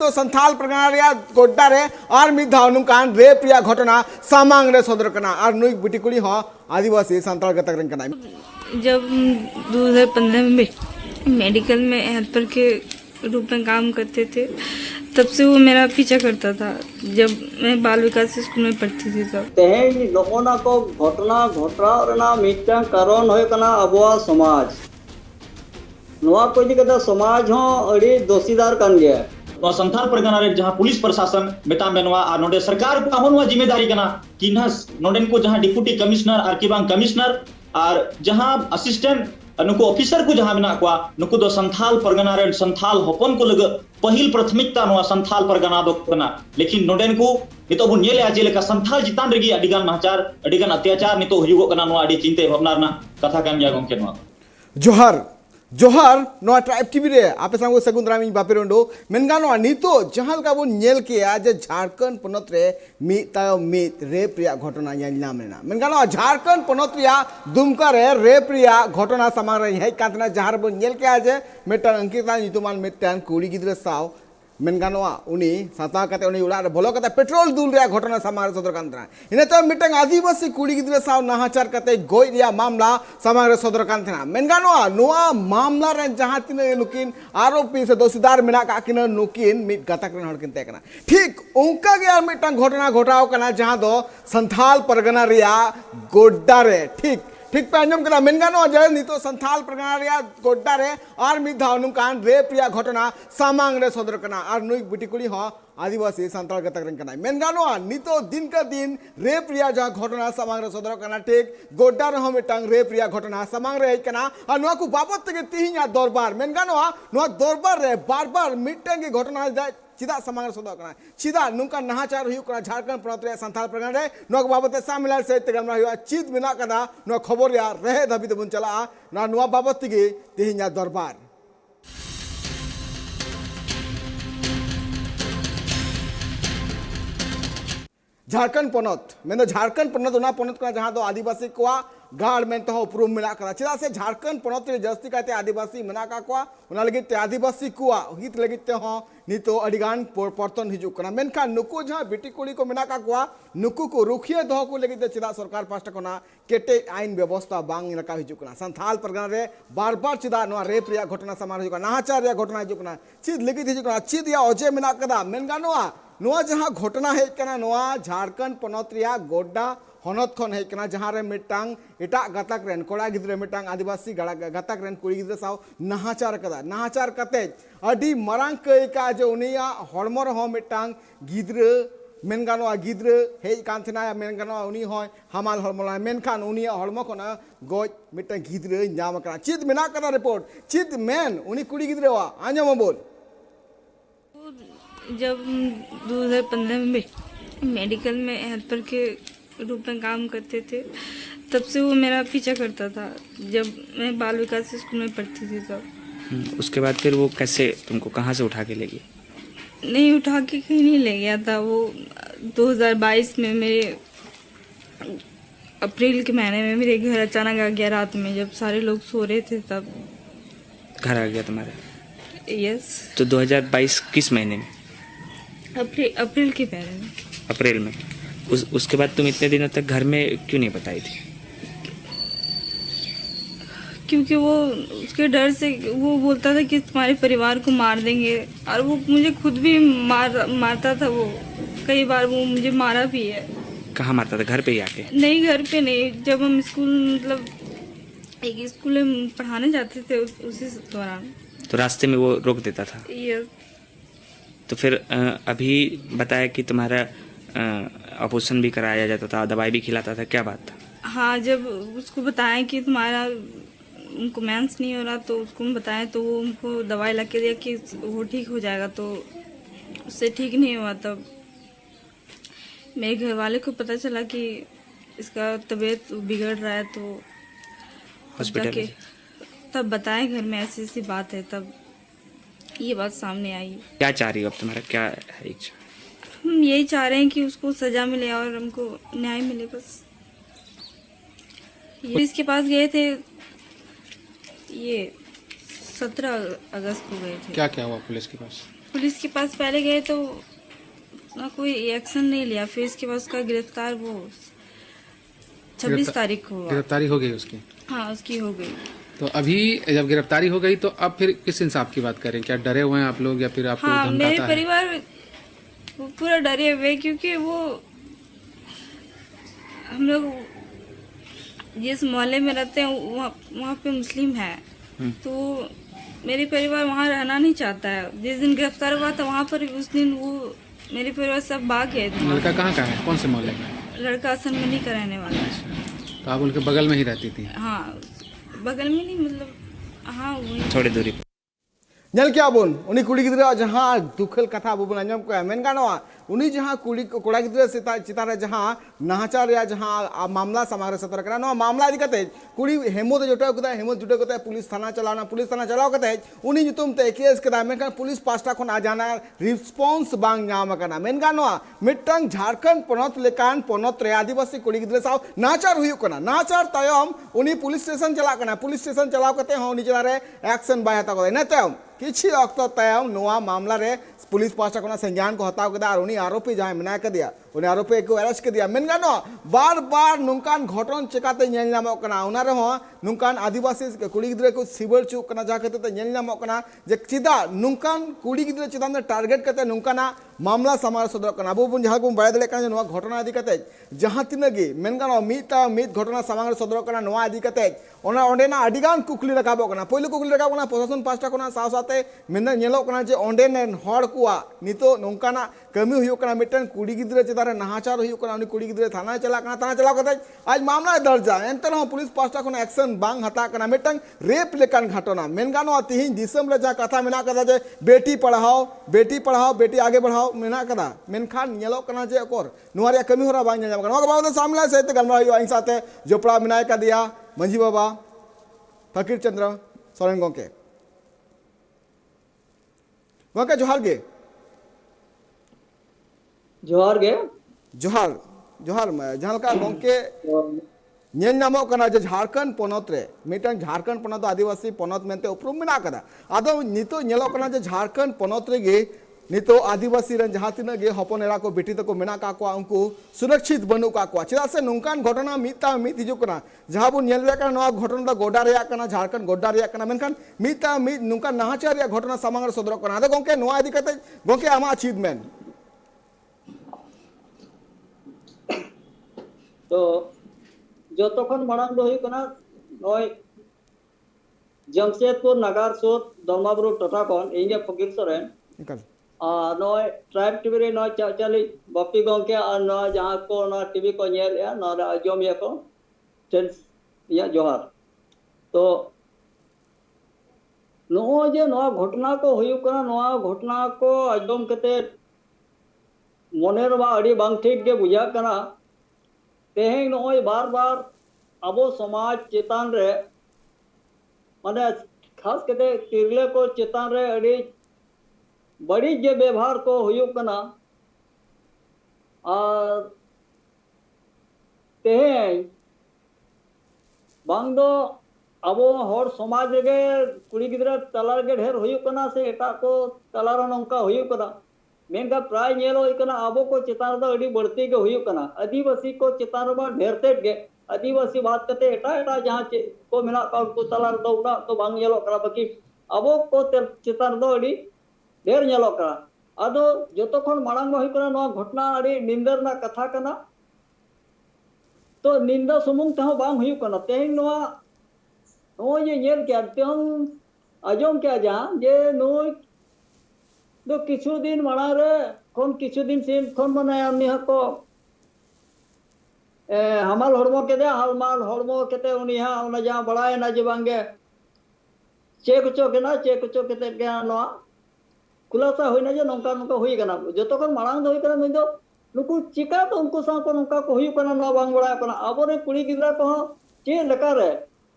तो संथाल प्रगना गोड्डा रे और मिद धाव नुकान रेप रिया घटना सामांग रे सदर कना और नुई बिटी कुड़ी हो आदिवासी संथाल गतक रंग कना। जब 2015 में मेडिकल में हेल्पर के रूप में काम करते थे तब से वो मेरा पीछा करता था जब मैं बाल विकास स्कूल में पढ़ती थी तब। तेहें नोना को घटना घटना मिटन कारण होय कना अबुआ समाज नोआ को इदी कदा समाज हो अड़ी दोषीदार कान गया तो संथाल परगना रे जहां पुलिस प्रशासन मेता मेनवा और नोडे सरकार को होनवा जिम्मेदारी कना कि न नोडेन को जहां डिप्टी कमिश्नर और कि बांग कमिश्नर और जहां असिस्टेंट नुको ऑफिसर को जहां बिना को नुको दो संथाल परगना रे संथाल होपन को लग पहिल प्राथमिकता नोआ संथाल परगना दो कना लेकिन नोडेन को नितो बु नेले आजे लेका संथाल जितान रेगी अडिगान नाचार अडिगान अत्याचार नितो हुयुगो कना नोआ अडी चिंते भावना ना कथा कान गया गोंके नोआ जोहर जोहर नोआ ट्राइब टीवी रे आपे सांगो सगुंद्रा मिन बापेरोंडो मेनगा नोआ नितो जहां का बो नेल के आज झारखंड पनत रे मी तायो मी रेप रिया घटना या नाम रेना मेनगा नोआ झारखंड पनत रिया दुमका रे रेप रिया घटना समांग रे हे कातना जहार बो नेल के आज मेटा अंकिता नितुमान मेटान कुड़ी गिद्रे साव मेनगानोआ उनी साता कते उनी उड़ा रे बोलो कते पेट्रोल दुल रे घटना समार सदर कांतरा इने तो मिटंग आदिवासी कुड़ी गिद्रे साव नाहाचार कते गोय रिया मामला समार सदर कांतरा मेनगानोआ नोआ मामला रे जहां तिने नुकिन आरोपी से दोषीदार मेना का किन नुकिन मिट गतक रे हड़किन ते कना ठीक उनका गया मिटंग घटना घटाव कना जहां दो संथाल परगना रिया गोड्डा रे ठीक पे अंजम करा मेनगानो जय नितो संथाल प्रगना रिया गोड्डा रे और मिद धाव नुकान रेप रिया घटना सामांग रे सदर कना और नुई बिटी कुड़ी हो आदिवासी संथाल गतक रंग कना मेनगानो नितो दिन का दिन रेप रिया जहां घटना सामांग रे सदर कना ठीक गोड्डा रे हो मिटंग रेप रिया घटना सामांग रे कना और नुआ को बाबत के तिहिया दरबार मेनगानो नुआ दरबार रे बार-बार मिटंग की घटना चिदा समांग सदर कना चिदा नुका नाहाचार हुयु कना झारखंड प्रांत रे संथाल प्रगना रे नुआ बाबत सामिलार से तेगमरा हुआ चिद मिना कदा नुआ खबर या रहे धबी दबुन चला ना नुआ बाबत के तिहिया दरबार झारखंड पनत मेन झारखंड पनत उना पनत का जहां दो आदिवासी को गाड़ में तो उपरूम मिला करा चिदा से झारखंड पनत रे जस्ती काते आदिवासी मना का को उना लगी ते आदिवासी को हित लगी ते हो नितो अडिगान परतन हिजु कना मेनखा नुकु जहां बेटी कुड़ी को मना का को नुकु को रुखिया दो को लगी ते चिदा सरकार पास्ट कोना केटे आईन व्यवस्था बांग लका हिजु कना संथाल परगना रे बार-बार चिदा नो रेप रिया घटना समार हिजु कना नाहाचार रिया घटना हिजु कना चिद लगी हिजु कना चिद या अजे मना कदा मेनगानोआ नोआ जहां घटना है कना नोआ झारखंड पनत रिया गोड्डा हनत खन है कना जहां रे मिटांग एटा गतक रेन कोड़ा गिद्रे मिटांग आदिवासी गतक रेन कुड़ी गिद्रे साव नाहाचार कते अडी मरांग कई का जो उनिया हड़मर हो मिटांग गिद्रे मेनगानोआ गिद्रे हे कांथना मेनगानोआ उनी होय हमाल हड़मला मेनखान उनिया हड़म खना गोज मिटांग गिद्रे नाम कना चिद मेना कना रिपोर्ट चिद मेन उनी कुड़ी गिद्रे वा आंजम बोल जब 2015 में मेडिकल में हेल्पर के रूप में काम करते थे तब से वो मेरा पीछा करता था जब मैं बाल विकास स्कूल में पढ़ती थी तब। उसके बाद फिर वो कैसे तुमको कहाँ से उठा के ले गया? नहीं उठा के कहीं नहीं ले गया था वो 2022 में मेरे अप्रैल के महीने में मेरे घर अचानक आ गया रात में जब सारे लोग सो रहे थे तब घर आ गया तुम्हारे? यस। तो 2022 किस महीने में? अप्रैल के पहले में। अप्रैल में। उसके बाद तुम इतने दिनों तक घर में क्यों नहीं बताई थी? क्योंकि वो उसके डर से वो बोलता था कि तुम्हारे परिवार को मार देंगे और वो मुझे खुद भी मारता था वो कई बार वो मुझे मारा भी है। कहाँ मारता था? घर पे ही आके? नहीं, घर पे नहीं, जब हम स्कूल मतलब एक स्कूल में पढ़ाने जाते थे उसी दौरान। तो रास्ते में वो रोक देता था? यस। तो फिर अभी बताया कि तुम्हारा ऑपरेशन भी कराया जाता था, दवाई भी खिलाता था, क्या बात था? हाँ, जब उसको बताया कि तुम्हारा उनको मेंस नहीं हो रहा तो उसको बताया तो वो उनको दवाई ला के दिया कि वो ठीक हो जाएगा तो उससे ठीक नहीं हुआ। तब मेरे घर वाले को पता चला कि इसका तबीयत बिगड़ रहा है तो हॉस्पिटल तब बताए घर में ऐसी ऐसी बात है तब ये बात सामने आई। क्या चाह रही हो अब? तुम्हारा क्या है इच्छा? हम यही चाह रहे हैं कि उसको सजा मिले और हमको न्याय मिले बस। ये इसके पास गए थे ये 17 अगस्त को गए थे। क्या क्या हुआ पुलिस के पास? पुलिस के पास पहले गए तो ना कोई एक्शन नहीं लिया, फिर इसके बाद उसका गिरफ्तार वो 26 तारीख को हुआ। गिरफ्तारी हो गई उसकी? हाँ, उसकी हो गई। तो अभी जब गिरफ्तारी हो गई तो अब फिर किस इंसाफ की बात करें? क्या डरे हुए हैं आप लोग या फिर आपको हाँ, मेरे धमकाता है? परिवार वो पूरा डरे हुए, क्योंकि वो हम लोग जिस मोहल्ले में रहते हैं वहाँ पे मुस्लिम है, तो मेरे परिवार वहाँ रहना नहीं चाहता है। जिस दिन गिरफ्तार हुआ था वहाँ पर उस दिन वो मेरे परिवार सब भाग गए थे। लड़का कहाँ का है, कौन से मोहल्ले में? लड़का असनमनी का रहने वाला है। तो आप उनके बगल में ही रहती थी? हाँ, बगल में नहीं, मतलब हाँ वही थोड़ी दूरी पर। nyal kya bon uni kuli gidra jahan dukhel katha abu bon anjam ko men ganoa uni jahan kuli koda gidra sita chitare jahan nahachar ya jahan mamla samagre setar kara no mamla adi kate kuli hemo de jota kota hemo jota kota pulis thana chalao kate uni nyutum te case kada men kan pulis pasta khon ajana response bang nyam kana men ganoa mittang jharkhand ponot lekan ponot re adivasi kuli gidra saw nachar huyu kana nachar tayom uni police station chalao kate ho uni chalare action bai hata ko na tayom किसी अक्त तयम नोआ मामला रे police pasta को संज्ञान को हताव कदा और उन्हीं आरोपी जहाँ मना कर दिया उन्हें आरोपी को अरेस्ट कर दिया मेनगा नो बार बार नुकान घटन चिकाते नेल नामो कना उना रे हो नुकान आदिवासी कुड़ी गिद्रे को सिबर चुक कना जा करते नेल नामो कना जे चिदा नुकान कुड़ी गिद्रे चिदा ने टारगेट करते नुकाना मामला समार सदर कना अबो बुन जहाँ को बाय दले कना नोआ घटना आदि करते जहाँ तिनगी मेनगा नो मीत घटना समार सदर कना नोआ आदि करते ओना ओंडेना अडिगान कुकली रकाबो कना पहिलो कुकली रकाबो कना प्रशासन पास्टा कोना साव साथे मेना नेलो कना जे ओंडे ने हड़ कुआ नितो नोंकाना कमी हुयो कना मिटन कुड़ी गिद्रे चिदारे नहाचार हुयो कना उनी कुड़ी गिद्रे थाना चला कना थाना चला कते आज मामला दर्जा एंतन हो पुलिस पास्टा कोना एक्शन बांग हता कना मिटन रेप लेकन घटना मेनगानो तिहिन दिसम ले जा कथा मेना कदा जे बेटी पढ़ाओ बेटी आगे बढ़ाओ मेना कदा मेनखान नेलो कना जे ओकर नुवारिया कमी होरा बांग जाम कना बाबा सामला से ते गलमा हुयो आई साथे जोपड़ा मिनाय का दिया मंजी बाबा फकीर चंद्र सोरेन गोंके गोंके जोहार गे जोहार गे जोहार जोहार जहाँ का गोंके नेल नामो कना जे झारखंड पोनत रे मिटन झारखंड पोनत आदिवासी पोनत मेनते उपरुम मेना कदा आदो नितो नेलो कना जे झारखंड पोनत रे गे नितो आदिवासी रन जहाँ तीन गे हपन एरा को बेटी तक मेना का उनको सुरक्षित बनू का चेदा से नौकान घटना मिता मित हिजू कना जहाँ बो नेल लेका नवा घटना दा गोडा रेया कना झारखंड गोडा रेया कना मेनखान मिता मित नौका नाहाचार रेया घटना सामांग सदर कना आदो गोंके नवा इदी कते गोंके आमा अचीवमेंट तो जो तखन मांग दो हुई कना नय जमशेदपुर नागार सूर दलमाबुरु टोटा कौन इंगे फकीर सोरेन निकल नय ट्राइब टीवी रे नय चाचाली बापी गोंके और नय जहाँ को नय टीवी को नेल या नय आजम या को टेंस या जोहार तो नो जे नय घटना को हुई कना नय घटना को आजम कते मनेर बा अड़ी बांग ठीक गे बुझा कना तेहें नय बार बार अबो समाज चेतान रे माने खास कते तिरले को चेतान रे अड़ी बड़ी जे व्यवहार को हुई कना और तेहें बांग दो अबो हर समाज गे कुड़ी गिद्रा तलार गे ढेर हुई कना से एटा को तलार नौका हुई कना मेनका प्राय नेलो कना अबो को चेतान दा अड़ी बढ़ती गे हुई कना आदिवासी को चेतान बा ढेर तेट गे आदिवासी बात करते एटा एटा जहाँ को मेना का को तलार दो उड़ा तो बांग नेलो कना बाकी अबो को चेतान दो अड़ी ढेर नेलो कना आदो जोतो खन मांग हुई कना नवा घटना अड़ी निंदर ना कथा कना तो निंदा सुमुंग तह बांग हुई कना तेहिं नवा नो ये नेल के तेहं आजम क्या जहाँ जे नो दो किछु दिन मांग रे खन किछु दिन सिन खन माने आमनी हको हमाल हड़मो के दे हमाल हड़मो केते उनी हा उना जहाँ बड़ाए ना जे बांगे चेक चो केते के नवा खुलासा हुई ना जे नौका नौका हुई कना जो खन मांग हुई कना नुई दो नुकु चिका तो उनको सा को नौका को हुई कना नवा बांग बड़ा कना अब रे कुड़ी गिद्रा को चे लका रे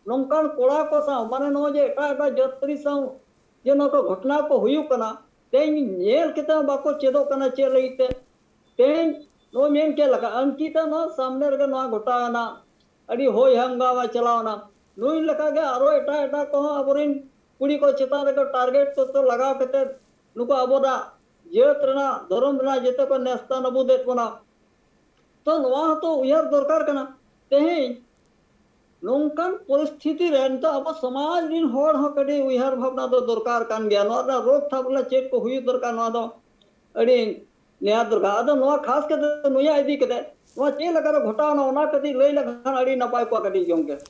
नौकान कोड़ा को सा माने नो जे एटा एटा जत्री सा जे नको घटना को हुई कना तेन नेल केते बाको चेदो कना चे लईते तेन नो मेन के लगा अंकिता नो सामने रे नो घटाना अड़ी होय हंगामा चलावना नुई लका गे आरो एटा एटा को अबरिन कुड़ी को चेता रे टारगेट तो लगा केते नुको अबोदा जेत रेना धर्म रेना जेते को नेस्ता नबुदेत बना तो नवा तो उयहार दरकार कना तेहें नोंकान परिस्थिति रे तो अब समाज दिन होड़ हो कड़ी उयहार भावना दो दरकार कान गया नवा दा रोक था बोला चेक को हुई दरकार नवा दो अड़ी नया दरकार अदो नवा खास के नुया इदी कदे नवा चे लगा घटाव ना ओना कदी लई लगा अड़ी नपाय को कड़ी जोंके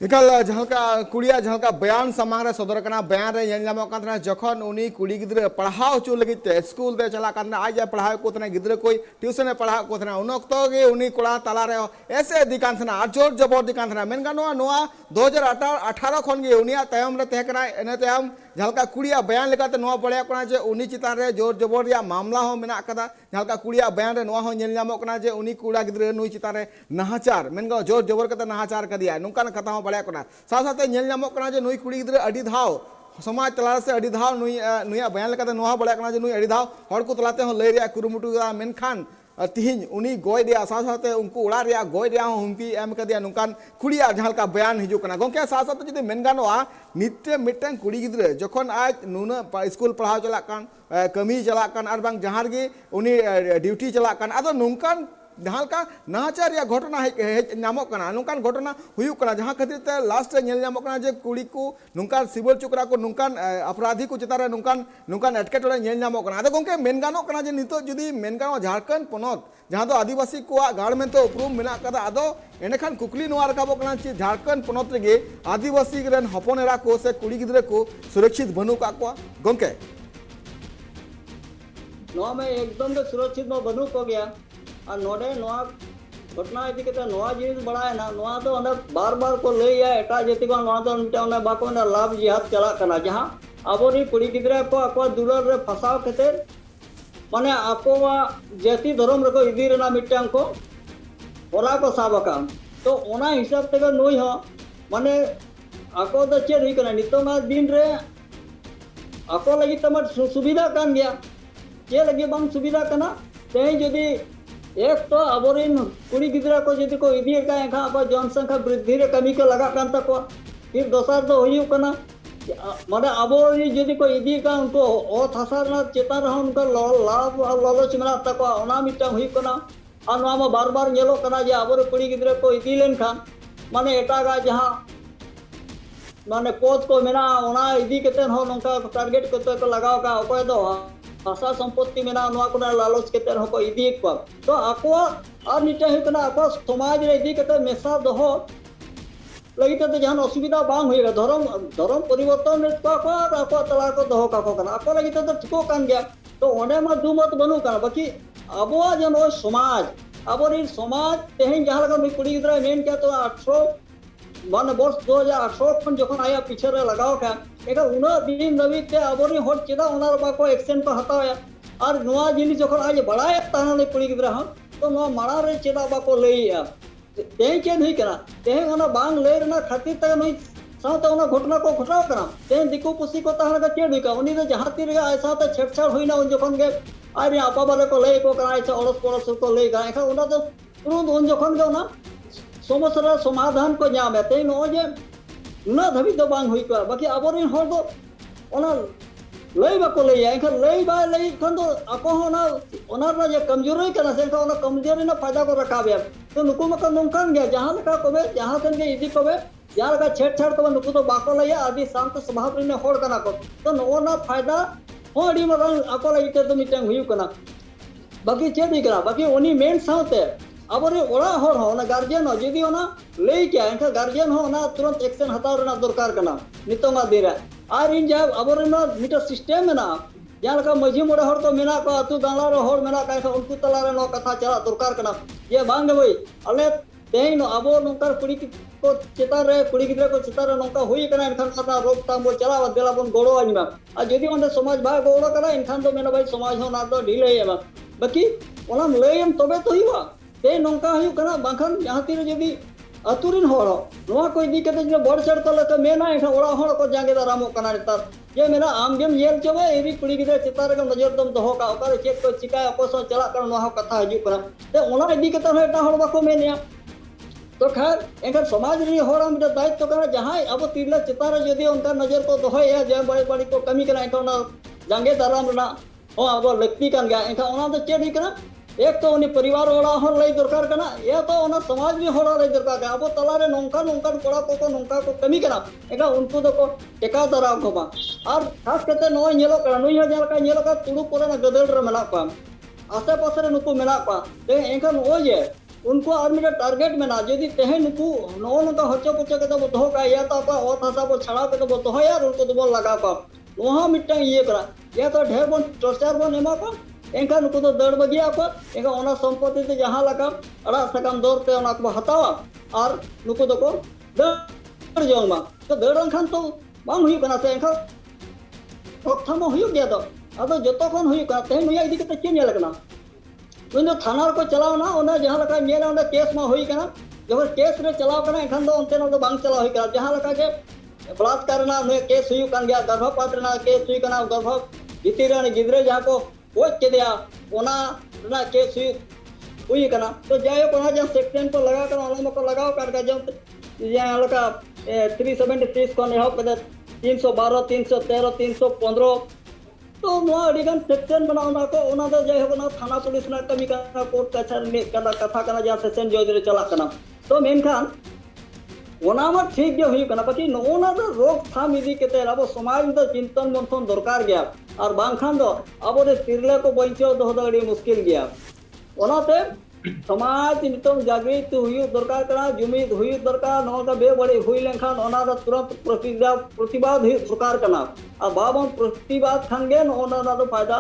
इकल जहलका कुड़िया जहलका बयान सामांग रे सदर कना बयान रे येलनामो कातना जखन उनी कुड़ी गिद्रे पढ़ाओ चो लगी ते स्कूल ते चला कातना आज पढ़ाओ को तने गिद्रे कोई ट्यूशन में पढ़ाओ को तने उन ऑक्तो गे उनी कोड़ा तला रे ऐसे दिकांथना आजोर जबर दिकांथना मेन गानो नोआ 2018 खन गे उनिया तयम रे तहकना एने तयम जहलका कुड़िया बयान लेकाते नोआ बड़या कना जे उनी चितान रे जोर जबर या मामला हो मेना कदा जहलका कुड़िया बयान रे नोआ हो येलनामो कना जे उनी कुड़ा गिद्रे नुई चितान रे नाहाचार मेन गा जोर जबर कते नाहाचार कदिया नुकान कथा बड़या कना साथ साथ नेल नामक कना जे नुई कुड़ी गिद्रे अडी धाव समाज तला से अडी धाव नुया बयान लेकाते नोहा बड़या कना जे नुई अडी धाव हर को तलाते हो लई रे कुरुमुटु मेनखान तिहिन उनी गोय दिया साथ साथ उनको उड़ा रे गोय दिया हुमकी एम कदिया नुकान कुड़िया जहालका बयान हिजु कना गोंके साथ साथ जदि मेन गानोआ मिट्टे मिट्टन कुड़ी गिद्रे जखन आज नुना स्कूल पढ़ाव चला कान कमी चला कान आर बांग जहार गे उनी ड्यूटी चला कान आदो नुकान जहालका नाचार या घटना नामक कना नुकान घटना हुयु कना जहां खातिर ते लास्ट नेल नामक कना जे कुड़ी को नुकान सिविल चुकरा को नुकान अपराधी को चितारे नुकान एटकेटोड़े नेल नामक कना आदो गोंके मेन गानो कना जे नितो जुदी मेन गानो झारखंड पोनोत जहां दो आदिवासी को गाड़ में तो उपरूम मेना कदा आदो एनेखान कुकली नोआ रकाबो कना जे झारखंड पोनोत रेगे आदिवासी रेन हपनेरा को से कुड़ी गिद्रे को सुरक्षित बनु का को गोंके नोआ में एकदम से सुरक्षित में बनु को गया और नोडे नोआ घटना इदी कते नोआ जिनिस बड़ाय ना नोआ तो अने बार बार को लैया एटा जेति को नोआ तो मिटा अने बाको ने लाभ जिहाद चला कना जहां आबोरी कुड़ी गिद्रा को अको दुलर रे फसाव कते माने आकोवा जेति धर्म रे को इदी रेना मिटांग को ओरा को साबका तो ओना हिसाब ते नोई हो माने आको द चेर ही कना नितोंगा दिन रे आको लगी तमर सुविधा कान गया चे लगी बांग सुविधा कना ते जदी एक तो अबोरिन कुड़ी गिद्रा को जदि को इदी का एखा अब जनसंख्या वृद्धि रे कमी को लगा कान तको फिर दोसर तो हुयु कना माने अबोरी जदि को इदी का उनको ओ थासार ना चेता रह उनको लाभ लालच मेना तको ओना मिटा हुयु कना और नोआ में बार बार नेलो कना जे अबोर कुड़ी गिद्रा को इदी लेन खान माने एटागा जहां माने पद को मेना ओना इदी कते हो नंका टारगेट कते को लगाव का ओको दो भाषा संपत्ति में को लालच के को इदी को तो आको और निटा हुकना आको समाज रे इदी के मेसा दोहो लगी तो जहां असुविधा बांग होएगा धर्म परिवर्तन को आको तला को दोहो का को आको लगी तो ठिको कान गया तो ओने में दू मत बनु का बाकी अबो जन समाज अबोरी समाज तेहन जहां लगा कुड़ी गिद्रा मेन क्या तो 18 मान वर्ष 2018 खन जखन आया पीछे रे लगाओ का एका उना दिन नबी ते अबोरी होट चेदा ओनार बाको एक्शन को हताया और नोआ जिनी जखन आज बड़ाय ताने कुड़ी गिद्रा हम तो नोआ माड़ा रे चेदा बाको लईया तें चेद हुई कना तें ओना बांग ले रेना खातिर त नई साथ ओना घटना को घटाव कना तें दिकु पुसी को ताहला का चेद हुई का उनी तो जहां तीर ऐसा त छेड़छाड़ होइना उन जखन गे आरे आपा बाले को लई को कना ऐसा अड़स पड़स को लई का एखा ओना तो उन जखन गे ओना समस्या समाधान को नाम है तेन जे उना धबी तो बांग हुई का बाकी अबोरिन हर दो ओना लई बाको लई एखा लई बा लई खन तो ako ओना ना जे कमजोरी कना से ओना कमजोरी ना फायदा को रखाबे तो नुकु मका नोंकान गया जहां लका कोबे जहां तन के इदी कोबे जहां लका छेड़छाड़ को नुकु तो बाको लई आदि शांत स्वभाव रे होड़ कना को तो ओना फायदा होड़ी मरन ako लई तो मिटंग हुई कना बाकी चेदी कना बाकी ओनी मेन साउते अबोरे ओड़ा हर हो ना गार्जियन हो जदी ओना लई क्या एनका गार्जियन हो ना तुरंत एक्शन हताव रेना दरकार कना नितोंगा दिरा आर इन जा अबोरे ना मीटर सिस्टम में ना जहां लका मझी मोड़े हर तो मेना को अतु दाला रे हर मेना का उनको तला रे नो कथा चला दरकार कना ये बांग भाई अले तेन अबो नोकर कुड़ी को चेतार रे कुड़ी गिद्रा को चेतार रे नोका हुई कना एनखान खाता रोकथाम बो चला देला बन गोड़ो आनिमा आ जदी ओंडे समाज भाई गोड़ो कना एनखान तो मेना भाई समाज हो ना तो ढीले एबा बाकी ओना लयम तबे तो हिवा ते नोंका हुई कना बांखन जहां तीर जदी अतुरिन होड़ो नोआ को इदी कते जे बड़ चढ़ तले के मेना एठा ओड़ा होड़ को जांगे दारामो कना नेतार ये मेरा आमगेम येल चबे एरी कुड़ी गिद्रा चेतार के नजर दम दोहो का ओकर चेक को चिकाय अपोसो चला कर नोहा कथा हजू कना ते ओना इदी कते एटा होड़ बाको मेनिया तो खैर एकर समाज रे होड़ा मिटा दायित्व कना जहां अब तिरला चेतार जदी उनका नजर को दोहो या जे बड़े बड़ी को कमी कना एटा जांगे दाराम रना हो अब लगती कान गया एनखा ओना तो चेड हिकना एक तो उनी परिवार ओड़ा हर लई दरकार कना या तो ओना समाज भी होड़ा लई दरकार का अब तलारे नोंका नोंका कोड़ा को नोंका को कमी कना एका उनको दो को टेका दाराम को बा और खास करते नो ñelo कना नुई हजार का ñelo का तुडु पोरे ना गदल रे मेना पा आसे पासे रे नुकु मेना पा ते एनखा ओजे उनको और मेरा टारगेट में ना यदि तेहे नुकु नो नुका हच्चो पुच्चो के तो दो का या तो आपा और भाषा को छड़ा के तो दो यार उनको तो बोल लगा पा वहां मिट्टा ये करा या तो ढेर बन टॉर्चर बन एमा पा एनका नुकु तो दड़ बगिया को एनका ओना संपत्ति से जहां लगा अड़ा सकाम दौर पे ओना को हटावा और नुकु तो को दड़ जोमा तो दड़ खान तो बांग हुई कना से एनका प्रथम हुई गया तो अब जतो कोन हुई का ते नुया इदी के चेन लगना उन थाना को चलाव ना ओना जहां लगा मेरा ओना केस में हुई कना जब केस रे चलाव कना एखन तो ओनते ना बांग चलाव हुई कना जहां लगा के बलात्कार ना ने केस हुई कान गया गर्भपात ना केस हुई कना गर्भ भीतर रे गिदरे जहां को वो के दिया ओना ना केस हुई कना तो जाय को जहां सेक्शन पर लगा कर ओना को लगाव कर का जब जहां लगा 376 को ने हो पद 312 313 315 तो नोआ अडिगन सेक्शन बनावना को ओना दो जाय हो ना थाना पुलिस ना कमी का कोर्ट कचहरी कना कथा कना जहां सेशन जज रे चला कना तो मेनखान ओना में ठीक जो हुई कना बाकी नोना दो रोक थाम इदी केते अब समाज में चिंतन मंथन दरकार गया और बांखान दो अब रे तिरले को बंचो दो अड़ी मुश्किल गया ओनाते समाज नितम जागृत हुई दरकार कना जुमिद हुई दरकार नो का बे बड़ी हुई लेखान ओना दा तुरंत प्रतिवाद हुई दरकार कना और बाबन प्रतिवाद खानगे ओना दा तो फायदा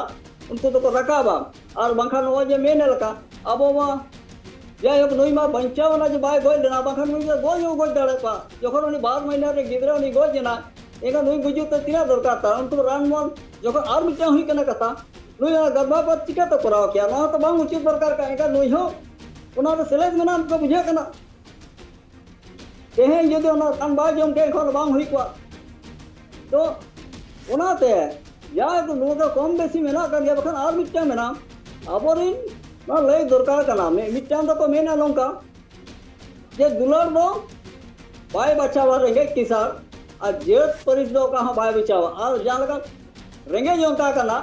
उनको तो रकाबा और बांखान वो जे मेन लका अब वो या एक नई मा बंचाव ना जे बाय गोल देना बांखान नई गोल दाड़े पा जखन उनी 12 महीना रे गिदरा उनी गोल जेना एका नई बुझु तो तिना दरकार ता उनको रान मन जखन और मिटा हुई कना कथा नई गर्भपात चिका तो कराव किया ना तो बांग उचित दरकार का एका नई हो ओना तो सेलेज में नाम को बुझे कना तेहे यदि ओना कान बा जम के खन बांग हुई को तो ओनाते या तो नो तो कम बेसी मेना कर गया बखन और मिटा मेना अबोरिन ना लई दरकार कना में मिटान तो को मेना नोंका जे दुलर दो बाय बचावा रेंगे किसान आ जेत परिस दो कहां बाय बचावा और जान लगा रेंगे जोंका कना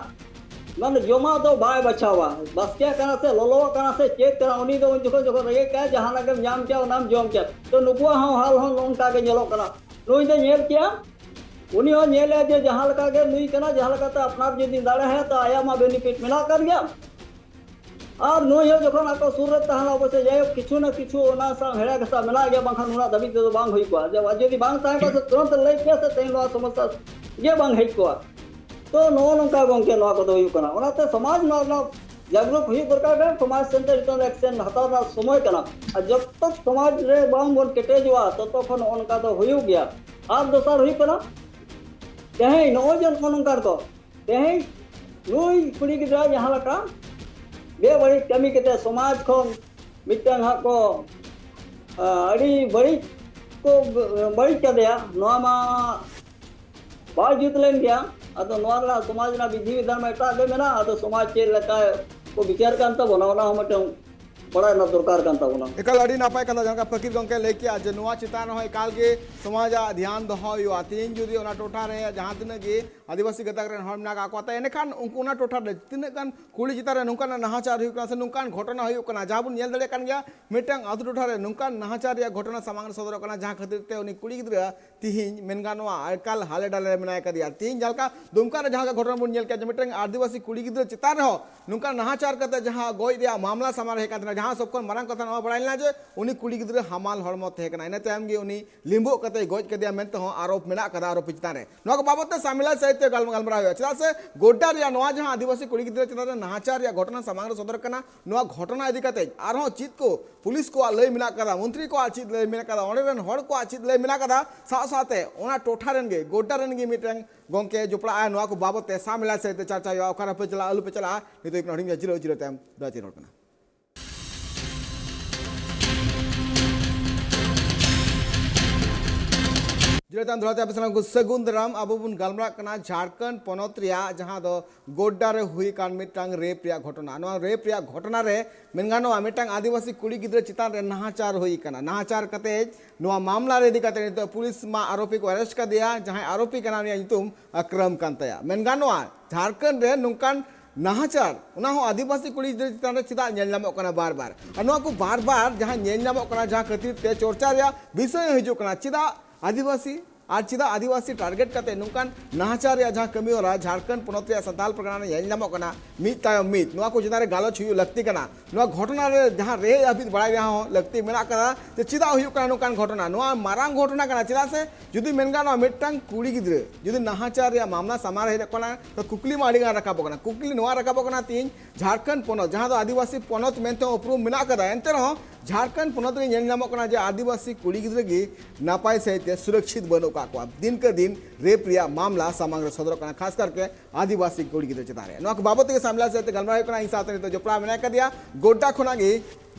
मन जोमा तो बाय बचावा बस क्या कना से लोलो कना से चेक करा उनी दो जको जको रेगे क्या जहां लगे जाम क्या नाम जोम क्या तो नुकुआ हाल हाल नोंका के जलो कना नुई दे नेल क्या उनी हो नेल जे जहां लगा के नुई कना जहां लगा तो अपना यदि दाड़े है तो आया मा बेनिफिट मिला कर गया और नुई हो जखन आको सूरत तहना बसे जाय किछु ना किछु ओना सा हेड़ा गसा मिला गया बांखान उना दबी तो बांग होई को जब यदि बांग ताहे को तुरंत लई के से तेन नो समस्या ये बांग हेट को तो नो नोंका गोंके नो को दोयु कना ओनाते समाज नो जागरूक हुई दरकार है समाज सेंटर रिटर्न एक्शन हताना समय कना जब तक समाज रे बांग बोन केटे जोआ तो तखन ओनका तो हुई गया और दोसर हुई कना तेहे नो जन कोनकार को तेहे नुई कुड़ी गिदरा जहां लका बे बड़ी कमी केते समाज को मिटन हा को अड़ी बड़ी को बड़ी के दिया नोमा बाय जीत लेन गया अतो नोरा समाज ना विधि विधान में एटा दे मेना अतो समाज चे लका को विचार कांता बनावना हमटे बड़ा ना दरकार कांता बना एकल अड़ी नापाय कथा जंका फकीर गंके लेके आज नुआ चितान हो एकाल के समाज ध्यान दहो यो आतीन जुदी ओना टोठा रे जहां तिना गे आदिवासी गतक रेन हरना का कोता एनेखान उनको ओना टोठा रे तिना कान कुड़ी चिता रे नुकान नहाचार हुई कना से नुकान घटना हुई कना जहां बुन नेल दड़े कान गया मिटंग आतु टोठा रे नुकान नहाचार या घटना सामांग सदर कना जहां खातिर ते उनी कुड़ी गिदरा तिहिन मेनगानवा एकाल हाले डाले मनाय का दिया तिहिन जलका दुमका रे जहां का घटना बुन नेल के मिटंग आदिवासी कुड़ी गिदरा चिता रे हो नुकान नहाचार करते जहां गोय दिया मामला समार हे का जहां सब कोन मरंग कथा नवा बड़ाइलना जे उनी कुड़ी गिदरा हमाल हरमो थे कना इने तायम गे उनी लिंबो कते गोज के दिया मेनते हो आरोप मेना कदा आरोप चिता रे नो को बाबत सामिला साहित्य गलमराव चला से गोड्डा रे नवा जहां आदिवासी कुड़ी गिदरा चिता रे नहाचार या घटना सामांग सदर कना नवा घटना इदी कते आरो चित को पुलिस को लय मिला कदा मंत्री को चित लय मिला कदा ओने रेन हड़ को चित लय मिला कदा सा साथे ओना टोठा रेन गे गोड्डा रेन गे मिटंग गोंके जोपड़ा आ नवा को बाबत सामिला साहित्य चर्चा यो ओकरा पे चला अलु पे चला नितो एक नडिंग जिरो जिरो टाइम दा चिरोट कना जिलेतान धराते आप सामने सगुन दाराम अब बन गलमरा कना झारखंड पनत रिया जहां दो गोड्डा रे हुई कान मिटांग रेप रिया घटना नवा रेप रिया घटना रे मेनगानो मिटांग आदिवासी कुड़ी गिद्रा चितान रे नाहाचार हुई कना नाहाचार कते नवा मामला रे इदी कते तो पुलिस मा आरोपी को अरेस्ट कर दिया जहां आरोपी कना निया नितुम अक्रम कान तया मेनगानो झारखंड रे नुकान नाहाचार उना हो आदिवासी कुड़ी गिद्रा चितान रे चिता नेल नामो कना बार बार अनवा को बार बार जहां नेल नामो कना जहां खातिर ते चर्चा रे विषय हिजु कना चिदा आदिवासी आज चिदा आदिवासी टारगेट करते नुकान नाहाचार जहाँ कमी हो रहा झारखंड पनत संताल परगना हेलनामोकना मीत तायम मीत नुआ को चिदा गालोच हुई लगती कना नुआ घटना रे जहाँ रे अभी बड़ाई रहा लगती मेना करा ते चिदा हुई कना नुकान घटना नुआ मारांग घटना कना चिदा से जुदी मेनगानो मिटटांग कुड़ी गिद्रे जुदी नाहाचार या मामला समार हे कना तो कुकली मा अडिगा रकाबो कना कुकली नुआ रकाबो कना तीन झारखंड पनत जहाँ तो आदिवासी पनत मेनते उपरूम मेना कदा एंते रहो झारखंड पनत रे नेल नामो कना जे आदिवासी कुड़ी गिद्रे गी नापाय सहित सुरक्षित बनो का दिन के दिन रेप रिया मामला सामांग रे सदर कना खास करके आदिवासी कुड़ी गिद्रे चितारे नुआ को बाबत के सामला से गलमरा कना इन साथे तो जोपड़ा मेना कर दिया गोड्डा खोनागी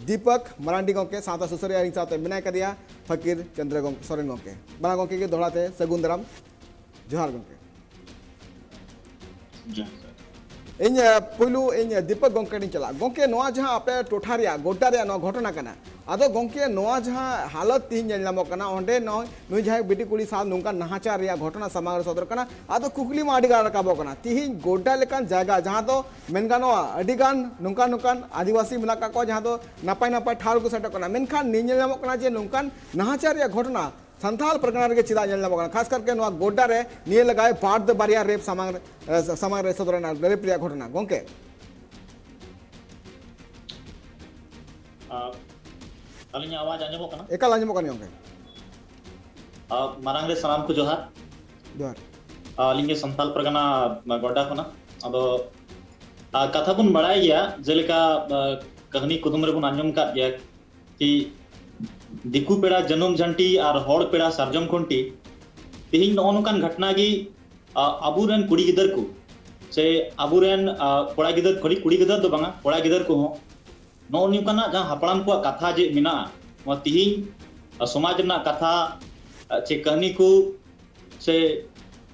दीपक मरांडी गोंके साता सुसरिया इन साथे मेना कर दिया फकीर चंद्र गोंके सोरेन गोंके बना गोंके के दोहराते सगुन दाराम जोहार गोंके इन पुलू इन दीपक गोंके नि चला गोंके नोआ जहां आपे टोठा रिया गोड्डा रिया नो घटना कना आदो गोंके नोआ जहां हालत तीन नेल नामो कना ओंडे नुई जहां बेटी कुड़ी साथ नुका नाहाचार रिया घटना समांग सदर कना आदो कुकली मा अडिगा रकाबो कना तिहिन गोड्डा लेकान जायगा जहां तो मेनगानो अडिगान नुकान नुकान आदिवासी मिलाका को जहां तो नापाय नापाय ठार को सेट कना मेनखान नेल नामो कना जे नुकान नाहाचार रिया घटना संथाल परगना रे चिदा नेल नामो कना खास करके नुआ गोड्डा रे निये लगाए पार्ट द बारिया रेप समांग रे सदर ना रेप रिया घटना गोंके अलिंग आवाज आंजमो कना एकाल आंजमो कना गोंके मारांग रे सलाम को जोहार जोहार अलिंग संताल परगना गोड्डा खना अदो कथा बुन बड़ाय गया जेलेका कहानी कुदुम रे बुन आंजम का गया कि दिकू पेड़ा जन्म झंटी और हड़ पेड़ा सरजम खुंटी तिहिन नौनुकान घटना की अबुरेन कुड़ी गिदर को से अबुरेन कोड़ा गिदर कुड़ी गिदर दो बांगा कोड़ा गिदर को हो नौनुकाना जहां हपड़ाम को कथा जे मिना व तिहिन समाज ना कथा चे कहनी को से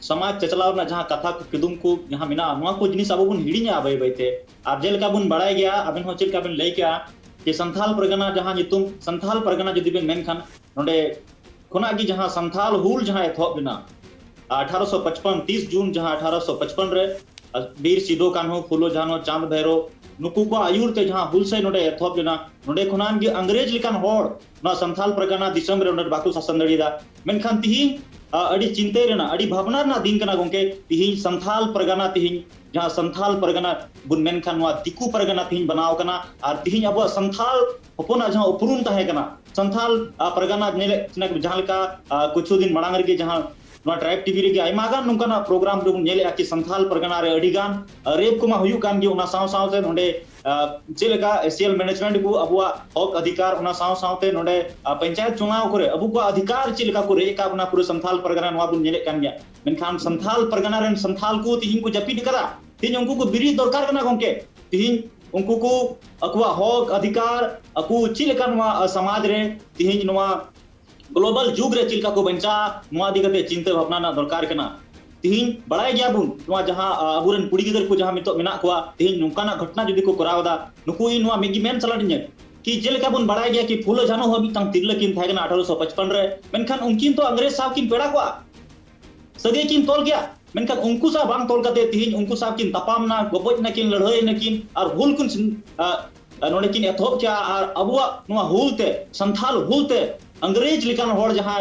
समाज चचलाव ना जहां कथा को किदुम को जहां मिना नुआ को जिनिस अब बुन हिड़िया बाय बायते अब जेलका बुन बड़ाय गया अबिन हो चिलका बिन लई क्या कि संथाल परगना जहां नितुम संथाल परगना जदि बेन मेनखान नोडे खोना की जहां संथाल हुल जहां एथोप बिना 1855 30 जून जहां 1855 रे वीर सिदो कान्हो फुलो जानो चांद भैरो नुकु को आयुर ते जहां हुल से नोडे एथोप बिना नोडे खोनान की अंग्रेज लिकान होड़ ना संथाल परगना दिसम रे नोडे बाकु शासन दड़ीदा मेनखान तिही अड़ी चिंते रेना अड़ी भावना ना दिन कना गोंके तिही संथाल परगना तिही जहां संथाल परगना बुन मेनखान वा दिकू परगना तिहिन बनाव कना और तिहिन अब संथाल हपना जहां उपरूम तहे कना संथाल परगना नेले जहां का कुछ दिन मड़ांग रे जहां ᱱᱚᱣᱟ ᱴᱨᱟইᱵ ᱴᱤভᱤ ᱨᱮᱜᱮ ᱟᱭᱢᱟ ᱜᱟᱱ ᱱᱚᱝᱠᱟᱱᱟᱜ ᱯᱨᱳᱜᱨᱟᱢ ᱨᱮᱵᱚᱱ ᱧᱮᱞᱮᱜᱼᱟ ᱠᱤ ᱥᱟᱱᱛᱟᱞ ᱯᱟᱨᱜᱟᱱᱟ ᱨᱮ ᱟᱹᱰᱤ ᱜᱟᱱ ᱨᱮᱯ ᱠᱚᱢᱟ ᱦᱩᱭᱩᱜ ᱠᱟᱱ ᱜᱮ ᱚᱱᱟ ᱥᱟᱶ ᱥᱟᱶᱛᱮ ᱱᱚᱰᱮ ᱪᱮᱫ ᱞᱮᱠᱟ एसीएल मैनेजमेंट को अबुआ हक अधिकार ओना साव सावते नोडे पंचायत चुनाव करे अबु को अधिकार चेल का को रे का बना पूरे संथाल परगना नवा बुन नेले कान गया मेनखान संथाल परगना रेन संथाल को तिहिन को जपीड करा तिहिन उनको को बिरी दरकार कना गोंके तिहिन उनको को अकुआ हक अधिकार अकु चेल का नवा समाज रे तिहिन नवा ग्लोबल जुग रे चिलका को बंचा नवा दिगते चिंता भावना ना दरकार कना तिहिन बड़ाय गया बुन नवा जहां अबुरन कुड़ी गिदर को जहां मितो मेना कोआ तिहिन नुकाना घटना जदि को करावदा नुकु इ नवा मेगी मेन चलाडिnya कि जेलका बुन बड़ाय गया कि फुलो जानो हबि तंग तिरला किन थागना 1855 रे मेनखान उनकिन तो अंग्रेज साहब किन पेड़ा कोआ सगे किन तोल गया मेनखान उनको सा बांग तोल कते तिहिन उनको साहब किन तपाम ना गोपज ना किन लड़ाई ना किन और हुल कुन नोडे किन एथोप क्या और अबुआ नवा हुलते संथाल हुलते अंग्रेज लिकान होड़ जहां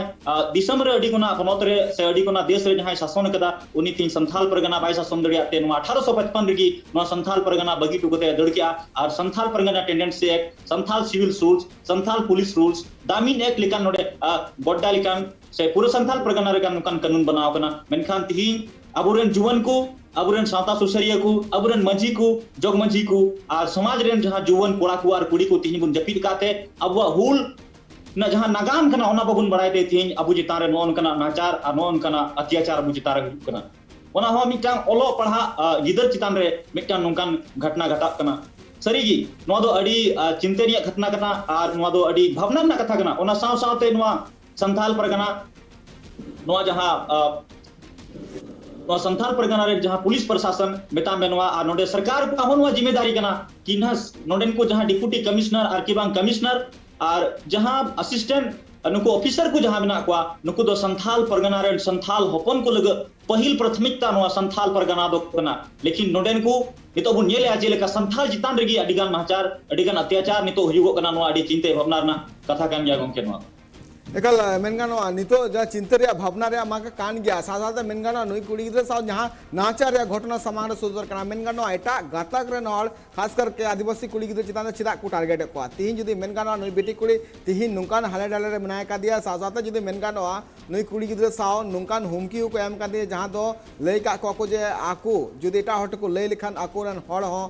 दिसम रे अडी कोना पनत रे से अडी कोना देश रे जहां शासन कदा उनी तीन संथाल परगना बाय शासन दड़िया ते 1855 रेगी नो संथाल परगना बगी टुकते दड़किया और Santhal Pargana tenancy act Santhal civil rules Santhal police rules Damin act लिकान नोडे गोड्डा लिकान से पूरे संथाल परगना रे कान कानून बनाव कना मेनखान तिहिन अबुरेन जुवन को अबुरेन सावता सुसरिया को अबुरेन मंझी को जोग मंझी को और समाज रेन जहां जुवन कोड़ा को और कुड़ी को तिहिन बुन जपीद काते अबुआ हुल ना जहां नागाम कना ओना बबुन बड़ाय ते थिन अबु जितान रे नोन कना नाचार आ नोन कना अत्याचार अबु जितार रे कना ओना हो मिटांग ओलो पढ़ा गिदर चितान रे मिटांग नोंकान घटना घटा कना सरीगी नो दो अडी चिंतनिया घटना कना और नो दो अडी भावना ना कथा कना ओना साव सावते नो संथाल परगना नोआ जहां नोआ संथाल परगना रे जहां पुलिस प्रशासन मेता में नोआ आ नोडे सरकार को आहो नोआ जिम्मेदारी कना कि ना नोडेन को जहां डिप्टी कमिश्नर आर कि बांग कमिश्नर और जहां असिस्टेंट नुको ऑफिसर को जहां मेना को नुको दो संथाल परगना रे संथाल होपन को लग पहिल प्राथमिकता नोआ संथाल परगना दो कना लेकिन नोडेन को नितो बुन नेले आजे लेका संथाल जितान रेगी अडिगान नाचार अडिगान अत्याचार नितो हुयुगो कना नोआ अडी चिंते भावना रना कथा कान गया गोंके नोआ एकल मेनगानो नितो जहाँ चिंता रे भावना रे माके कान गया साथ मेनगानो नुई कुड़ी गिद्रा साव जहाँ नाचार रे घटना समान सुदर कना मेनगानो एटा गातक रे नॉल खास करके आदिवासी कुड़ी गिद्रा चितान चिदा को टारगेट को तीन जुदी मेनगानो नुई बेटी कुड़ी तीन नुकान हाले डाले रे बनाय का दिया साथ जुदी मेनगानो नुई कुड़ी गिद्रा साव नुकान हुमकी को एम का दिया जहाँ दो लई का को जे आकू जुदी एटा हट को लई लिखान आकू रन हड़ हो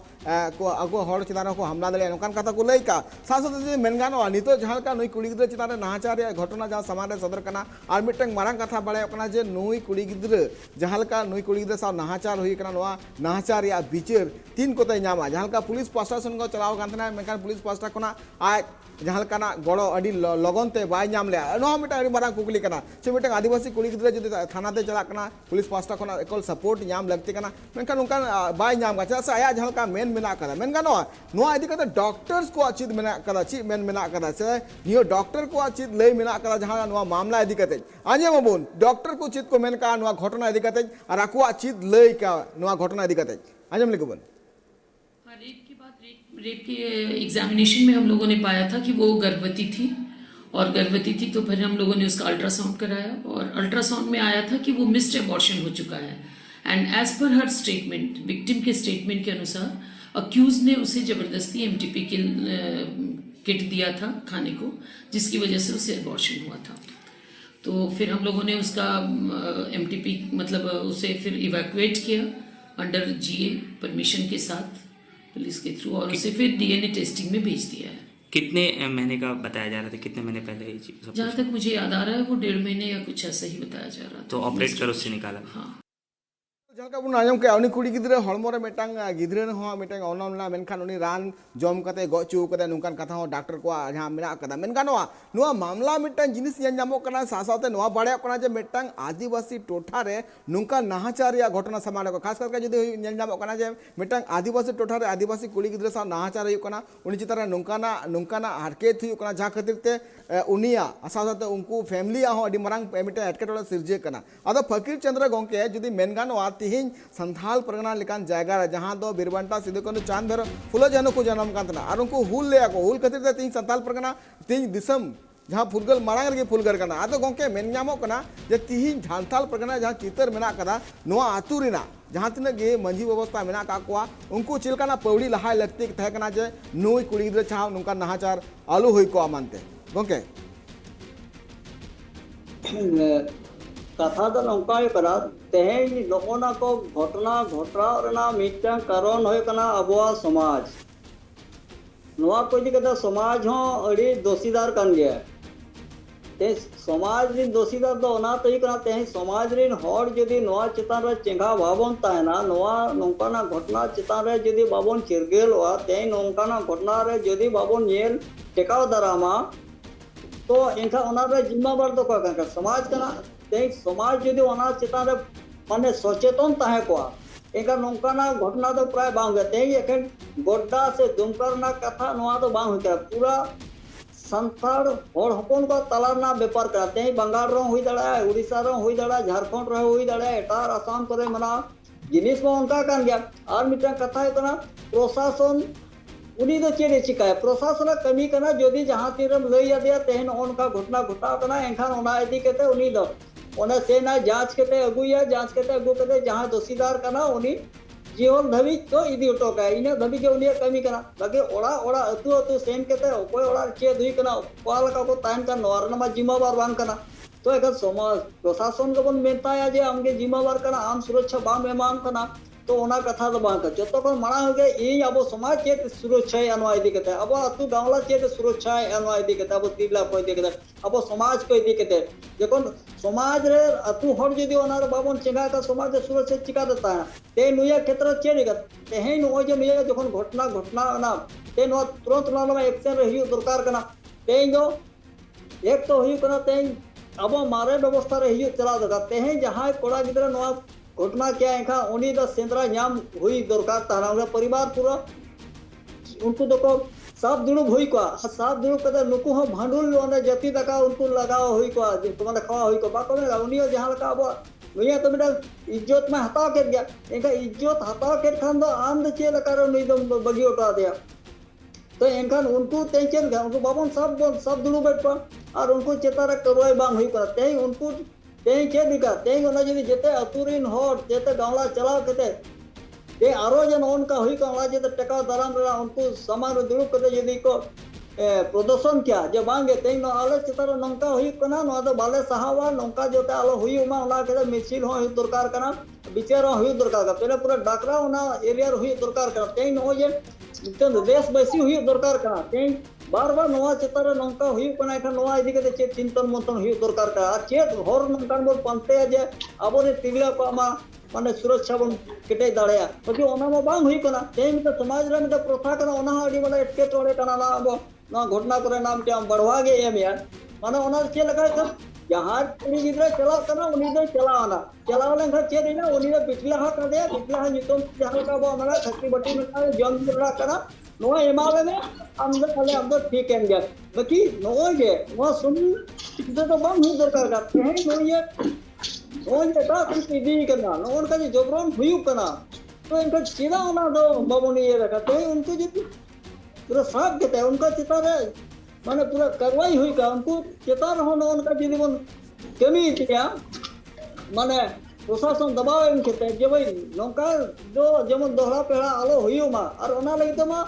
को आगो हड़ चितान को हमला दले नुकान कथा को लई का साथ जुदी मेनगानो नितो जहाँ का नुई कुड़ी गिद्रा चितान नाचार रे घटना जहाँ समान सदर करना और मिट्टन मारंग कथा बड़े जे नुई कुड़ी गिद्रा जहाँ का नुई कुड़ी गिद्रा साव नाचार हुई करना नोआ नाचार या बिचार तीन कोते नामा जहाँ का पुलिस प्रशासन को चलाव कांतना मेनखान पुलिस पास्टा कोना आज जहाँ का गड़ो अड़ी लगन ते बाय नाम ले नो मिट्टन अड़ी मारंग कुकली करना से मिट्टन आदिवासी कुड़ी गिद्रा जो थाना ते चला करना पुलिस पास्टा कोना एकल सपोर्ट नाम लगती करना मेनखान उनका बाय नाम का चला से आया जहाँ का मेन मेना कदा मेनखान नो इदी कते डॉक्टर्स को अचित मेना कदा ची मेन मेना कदा से नियो डॉक्टर को अचित लई मेना कदा जहाँ नुआ मामला इदी कते आजे मबुन डॉक्टर को चित को मेन का नुआ घटना इदी कते और आकुआ चित लई का नुआ घटना इदी कते आजम लिखबन रेप के बाद रेप के एग्जामिनेशन में हम लोगों ने पाया था कि वो गर्भवती थी और गर्भवती थी तो फिर हम लोगों ने उसका अल्ट्रासाउंड कराया और अल्ट्रासाउंड में आया था कि वो मिस्ड एबॉर्शन हो चुका है एंड एज पर हर स्टेटमेंट विक्टिम के स्टेटमेंट के अनुसार अक्यूज ने उसे ज़बरदस्ती एमटीपी किट दिया था खाने को जिसकी वजह से उसे एबॉर्शन हुआ था। तो फिर हम लोगों ने उसका एमटीपी मतलब उसे फिर इवैक्यूएट किया अंडर जीए परमिशन के साथ पुलिस के थ्रू और उसे फिर डीएनए टेस्टिंग में भेज दिया है। कितने महीने का बताया जा रहा था कितने महीने पहले ये चीज जहाँ तक मुझे याद आ रहा है वो 1.5 महीने या कुछ ऐसा ही बताया जा रहा था। तो ऑपरेट कर उससे निकाला। हाँ जहाँ का बुन आजम के उनी कुड़ी गिद्रा हड़मो रे मिटांग गिद्रा हो मिटांग ओनमला मेनखान उनी रान जम कते गचू कते नुकान कथा हो डॉक्टर को जहाँ मेना कदा मेनखान नुआ मामला मिटांग जिनिस यन जामो कना सासाते नुआ बाड़े कना जे मिटांग आदिवासी टोठा रे नुका नाहाचार या घटना समान को खास करके जदि यन जामो कना जे मिटांग आदिवासी टोठा रे आदिवासी कुड़ी गिद्रा सा नाहाचार हुई कना उनी चितारे नुकाना हरकेत हुई कना जहाँ खातिर ते उनिया सासाते उनको फैमिली हो अडी मरांग मिटांग एटकेटोड़ा सिरजे कना अदो फकीर चंद्र गोंके जदि मेनगान तीन संथाल परगना लेकान जायगा जहाँ दो बिरबंटा सिदो कानू चांद भर फुलो जानो को जन्म कांतना और उनको हुल ले को हुल खातिर ते तीन संथाल परगना तीन दिसम जहाँ फुलगल मांग रगे फुलगर कना आदो गोंके मेन नामो कना जे तीन संथाल परगना जहाँ चितर मेना कदा नोआ आतु रेना जहाँ तीन गे मंझी व्यवस्था मेना का कोआ उनको चिलकाना पौड़ी लहाय लगती तहे कना जे नुई कुड़ी गिद्रा चाह नुका नाहाचार आलू होई को मानते गोंके कथा तो नौका तेज नोना को घटना घटना मिट्टन कारण अबुआ समाज नोआ को इदी कते समाज हो अड़ी दोषीदार कान गया ते समाज रे दोषीदार दो ना तो इकना ते समाज रे हर जदी नोआ चितान रे चेंगा बाबन ताना नोआ नौकाना घटना चितान रे जदी बाबन चिरगेलवा ते नौकाना घटना रे जदी बाबन नेल टेकाव दारामा तो इनका ओना रे जिम्मेदार दो का समाज कना ते समाज जदि ओना चितान माने सचेतन ताहे को एका नौकाना घटना तो प्राय बांग ते एखन गोड्डा से दुमकर कथा नोआ तो बांग होता पूरा संथाल हर हपन को तलाना व्यापार करते हैं बंगाल रो हुई दड़ा उड़ीसा रो हुई दड़ा झारखंड रो हुई दड़ा एटार आसाम करे मना जिनिस में उनका कान गया और मिटा कथा है तना प्रशासन उनी दो चेड़े चिकाय प्रशासन कमी करना जदि जहाँ तीरम लैया दिया तेहन उनका घटना घटा करना एनखान ओना इदी कते उनी दो ओना से ना जांच कते अगुया जांच कते अगु कते जहाँ दोषीदार करना उनी जीवन धबी तो इदी उठो का इने धबी के उनी कमी करना बाकी ओड़ा ओड़ा अतु अतु सेन कते कोई ओड़ा चेद हुई करना पाल का को तान का नोरनमा जिम्मेदार बान करना तो एक समाज प्रशासन को बन मेनताया जे आमगे जिम्मेदार करना आम सुरक्षा बाम एमान करना तो ओना कथा तो बांग जो तो माना हो गए इन अब समाज चेत सुरक्षा अनवा इदी कते अब अतु गावला चेत सुरक्षा अनवा इदी कते अब तिरला को इदी कते अब समाज को इदी कते जखन समाज रे अतु हर जदि ओना बाबन चेंगा का समाज सुरक्षा चिका देता है ते नुया क्षेत्र चेरिगा तेहेन ओ जे नुया जखन घटना ना ते नो तुरंत ना एक्शन रही दरकार कना ते जो एक तो हुई कना ते अब मारे व्यवस्था रे हियो चला दरकार तेहे जहां कोड़ा गिदरा नवा घटना क्या एखा उनी द सेंद्रा नाम हुई दरकार तारा परिवार पूरा उनको देखो साफ दुड़ुब हुई को साफ दुड़ुब कदे नुकु हो भांडुल ओने जति दका उनको लगाओ हुई को माने खावा हुई को बाको में उनी जहां लका अब नुया तो बेटा इज्जत में हटाव के गया एका इज्जत हटाव के खान दो आम द चे लका नुई दम बगी उठा दिया तो एनखान उनको तेचन गा उनको बाबन सब दुड़ुब बैठ पा और उनको चेतारा करवाई बांग हुई कर ते उनको ते चे दिका ते ओना जदी जेते अतुरिन होर जेते गावला चलाव केते ते आरो जन उनका हुई का जेते टका दाराम रे उनको समान दुड़ुब कते जदी को प्रदर्शन क्या जे बांगे ते न आले चेतारा नंका हुई कना न दो बाले सहावा नंका जोते आलो हुई उमा ओना के मिছিল हो हुई दरकार कना विचार हुई दरकार का पहले पूरा डाकरा ओना एरिया हुई दरकार कना ते न हो जे मितन देश बसी हुई दरकार कना ते बार बार नवा चेतारे नंका हुई कना एखा नवा इदी कते चे चिंतन मंथन हुई दरकार का आ चे हर नंका बोल पंते जे आबो ने तिगला को मा माने सुरक्षा बन केटे दाड़या क्योंकि ओना मा बांग हुई कना ते मित समाज रे मित प्रथा कना ओना आडी वाला एटके तोड़े कना ना आबो ना घटना करे नाम ते बढ़वा गे एम यार माने ओना चे लगा कर जहां कुड़ी गिदरा चला कना उनी दे चलावना चलावले घर चे देना उनी दे पिछला हा कर दे पिछला हा नितम जहां का बो हमरा छत्ती बट्टी में जम गिदरा कना नो एमाले में अंदर खाले अंदर ठीक है गया बाकी नो ये वो सुन इधर तो बम ही दरकार करते हैं नो ये ता कुछ दी करना नो उनका जो जबरन हुई करना तो इनका सीधा होना दो बाबू ने ये रखा तो उनको जो पूरा साफ देता है उनका चितार है माने पूरा कार्रवाई हुई का उनको चितार होना उनका जीवन कमी किया माने प्रशासन दबाव एम खेते जे भाई नौका जो जेमन दोहरा पेड़ा आलो हुई मा और ओना लगी तो मा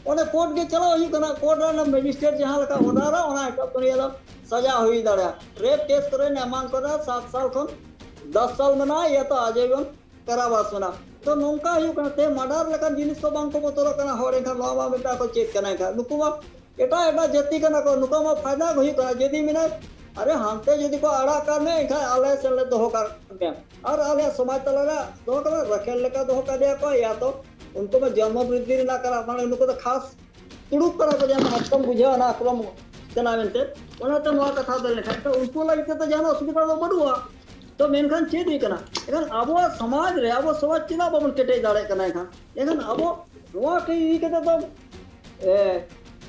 ओने कोर्ट के चला हुई कना कोर्ट रे मजिस्ट्रेट जहां लका ओनारा ओना एक तो सजा हुई दाड़ा रेप केस करे ने मांग करा 7 साल खन 10 साल मना या तो आजीवन कारावास मना तो नौका हुई कते मर्डर लका जिनिस को बांग को बोतरो कना होरे खा लावा बेटा को चेक कना खा नुकुमा एटा एटा जति कना को नुकुमा फायदा हुई कना जदी मिना अरे हमते यदि को आड़ा करने इखा आले से दोह कर और आले समाज तलरा दोह कर रखेल लेका दोह कर दिया को या तो उनको में जन्म वृद्धि ना करा माने उनको तो खास तुड़ुक करा को जाना हतम बुझा ना क्रम चना मेनते ओना तो नवा कथा दल लेखा तो उनको लगते तो जाना असुविधा तो बडुआ तो मेनखान चेद ही कना एखन आबो समाज रे आबो समाज चिना बबन केटे दाड़े कना एखन आबो नवा के ई के तो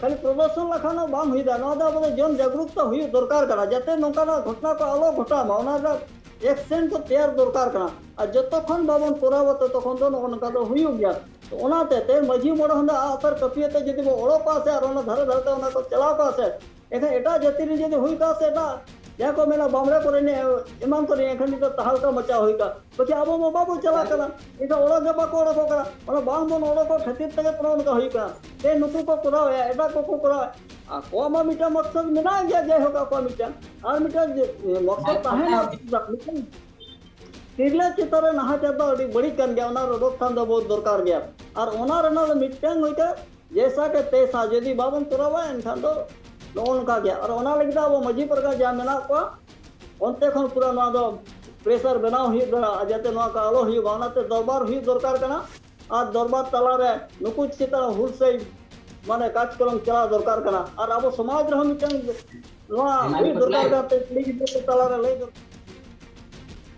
खाली प्रदर्शन लखाना बांग हुई दाना दा जन जागरूकता हुई दरकार करा जाते नौका घटना को आलो घटा माना एक्शन तो तैयार दरकार करा और जतक्षण बाबन कराव ततक्षण तो नौका तो हुई गया तो ओनाते ते मझी मोड़ हंदा आतर कपियते जदि वो ओड़ो पासे और ओना धरे धरते ओना को चला पासे एखन एटा जति रे जदि हुई का से एटा या को मेला बामरे करे ने इमान करे एखन तो तहलका मचा हुई का बाकी आबो मो बाबू चला करा इटा ओड़ो के बाको ओड़ो को करा ओना बांग बोन ओड़ो को खतिर तके प्रण का हुई का ते नुकु को कराव है एटा को कराव आ कोमा मिटा मकसद मिना गया जे होगा को मिटा और मिटा मकसद ताहे ना तिरला चितारे नहा चाहता अड़ी बड़ी कर गया ओना रोकथाम दो बहुत दरकार गया और ओना रना मिटांग होई का जैसा के तैसा यदि बाबन करावा एनखान तो लोन का गया और ओना लगिदा वो मजी पर का जा मेना को ओनते खन पूरा ना दो प्रेशर बनाव हुई दरा जाते ना का आलो हुई बानाते दरबार हुई दरकार कना और दरबार तला रे नुकु चिता हुल से माने कार्यक्रम चला दरकार कना और अब समाज रे मिटांग वा हुई दरकार करते लीग तला रे ले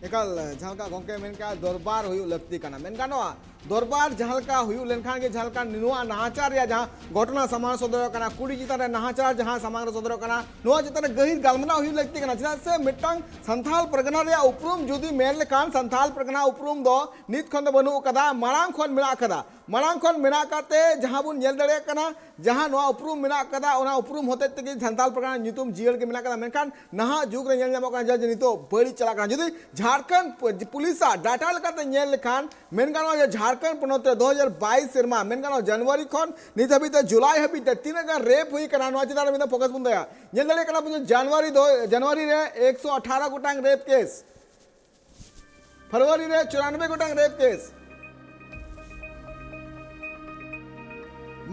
एकल झालका गोंके मेनका दरबार हुई लगती कना मेनका नो दरबार झालका हुई लेनखान के झालका नुआ नाहाचार या जहां घटना समान सदर कना कुड़ी चितारे नाहाचार जहां समान सदर कना नुआ चितारे गहिर गालमना हुई लगती कना चना से मिटांग संथाल परगना रे उपरुम जुदी मेल लेखान संथाल परगना उपरुम दो नित खन बनु कदा मारांग खन मेना कदा मारांग खन मेना काते जहां बुन नेल दड़े कना जहां नुआ उपरुम मेना कदा ओना उपरुम होते तके संथाल परगना नितुम जियल के मेना कदा मेनखान नहा जुग रे नेल नामो का नितो बड़ी चला कना जुदी झारखंड पुलिस डाटा लेकाते नेल लेखान मेनगानो झारखंड पनोत 2022 सेरमा मेनगानो जनवरी खन नित हबीते जुलाई हबीते तीनगा रेप हुई कना नुआ चितारे मिदा फोकस बुन दया नेल दड़े कना बुन जनवरी रे 118 गोटांग रेप केस फरवरी रे 94 गोटांग रेप केस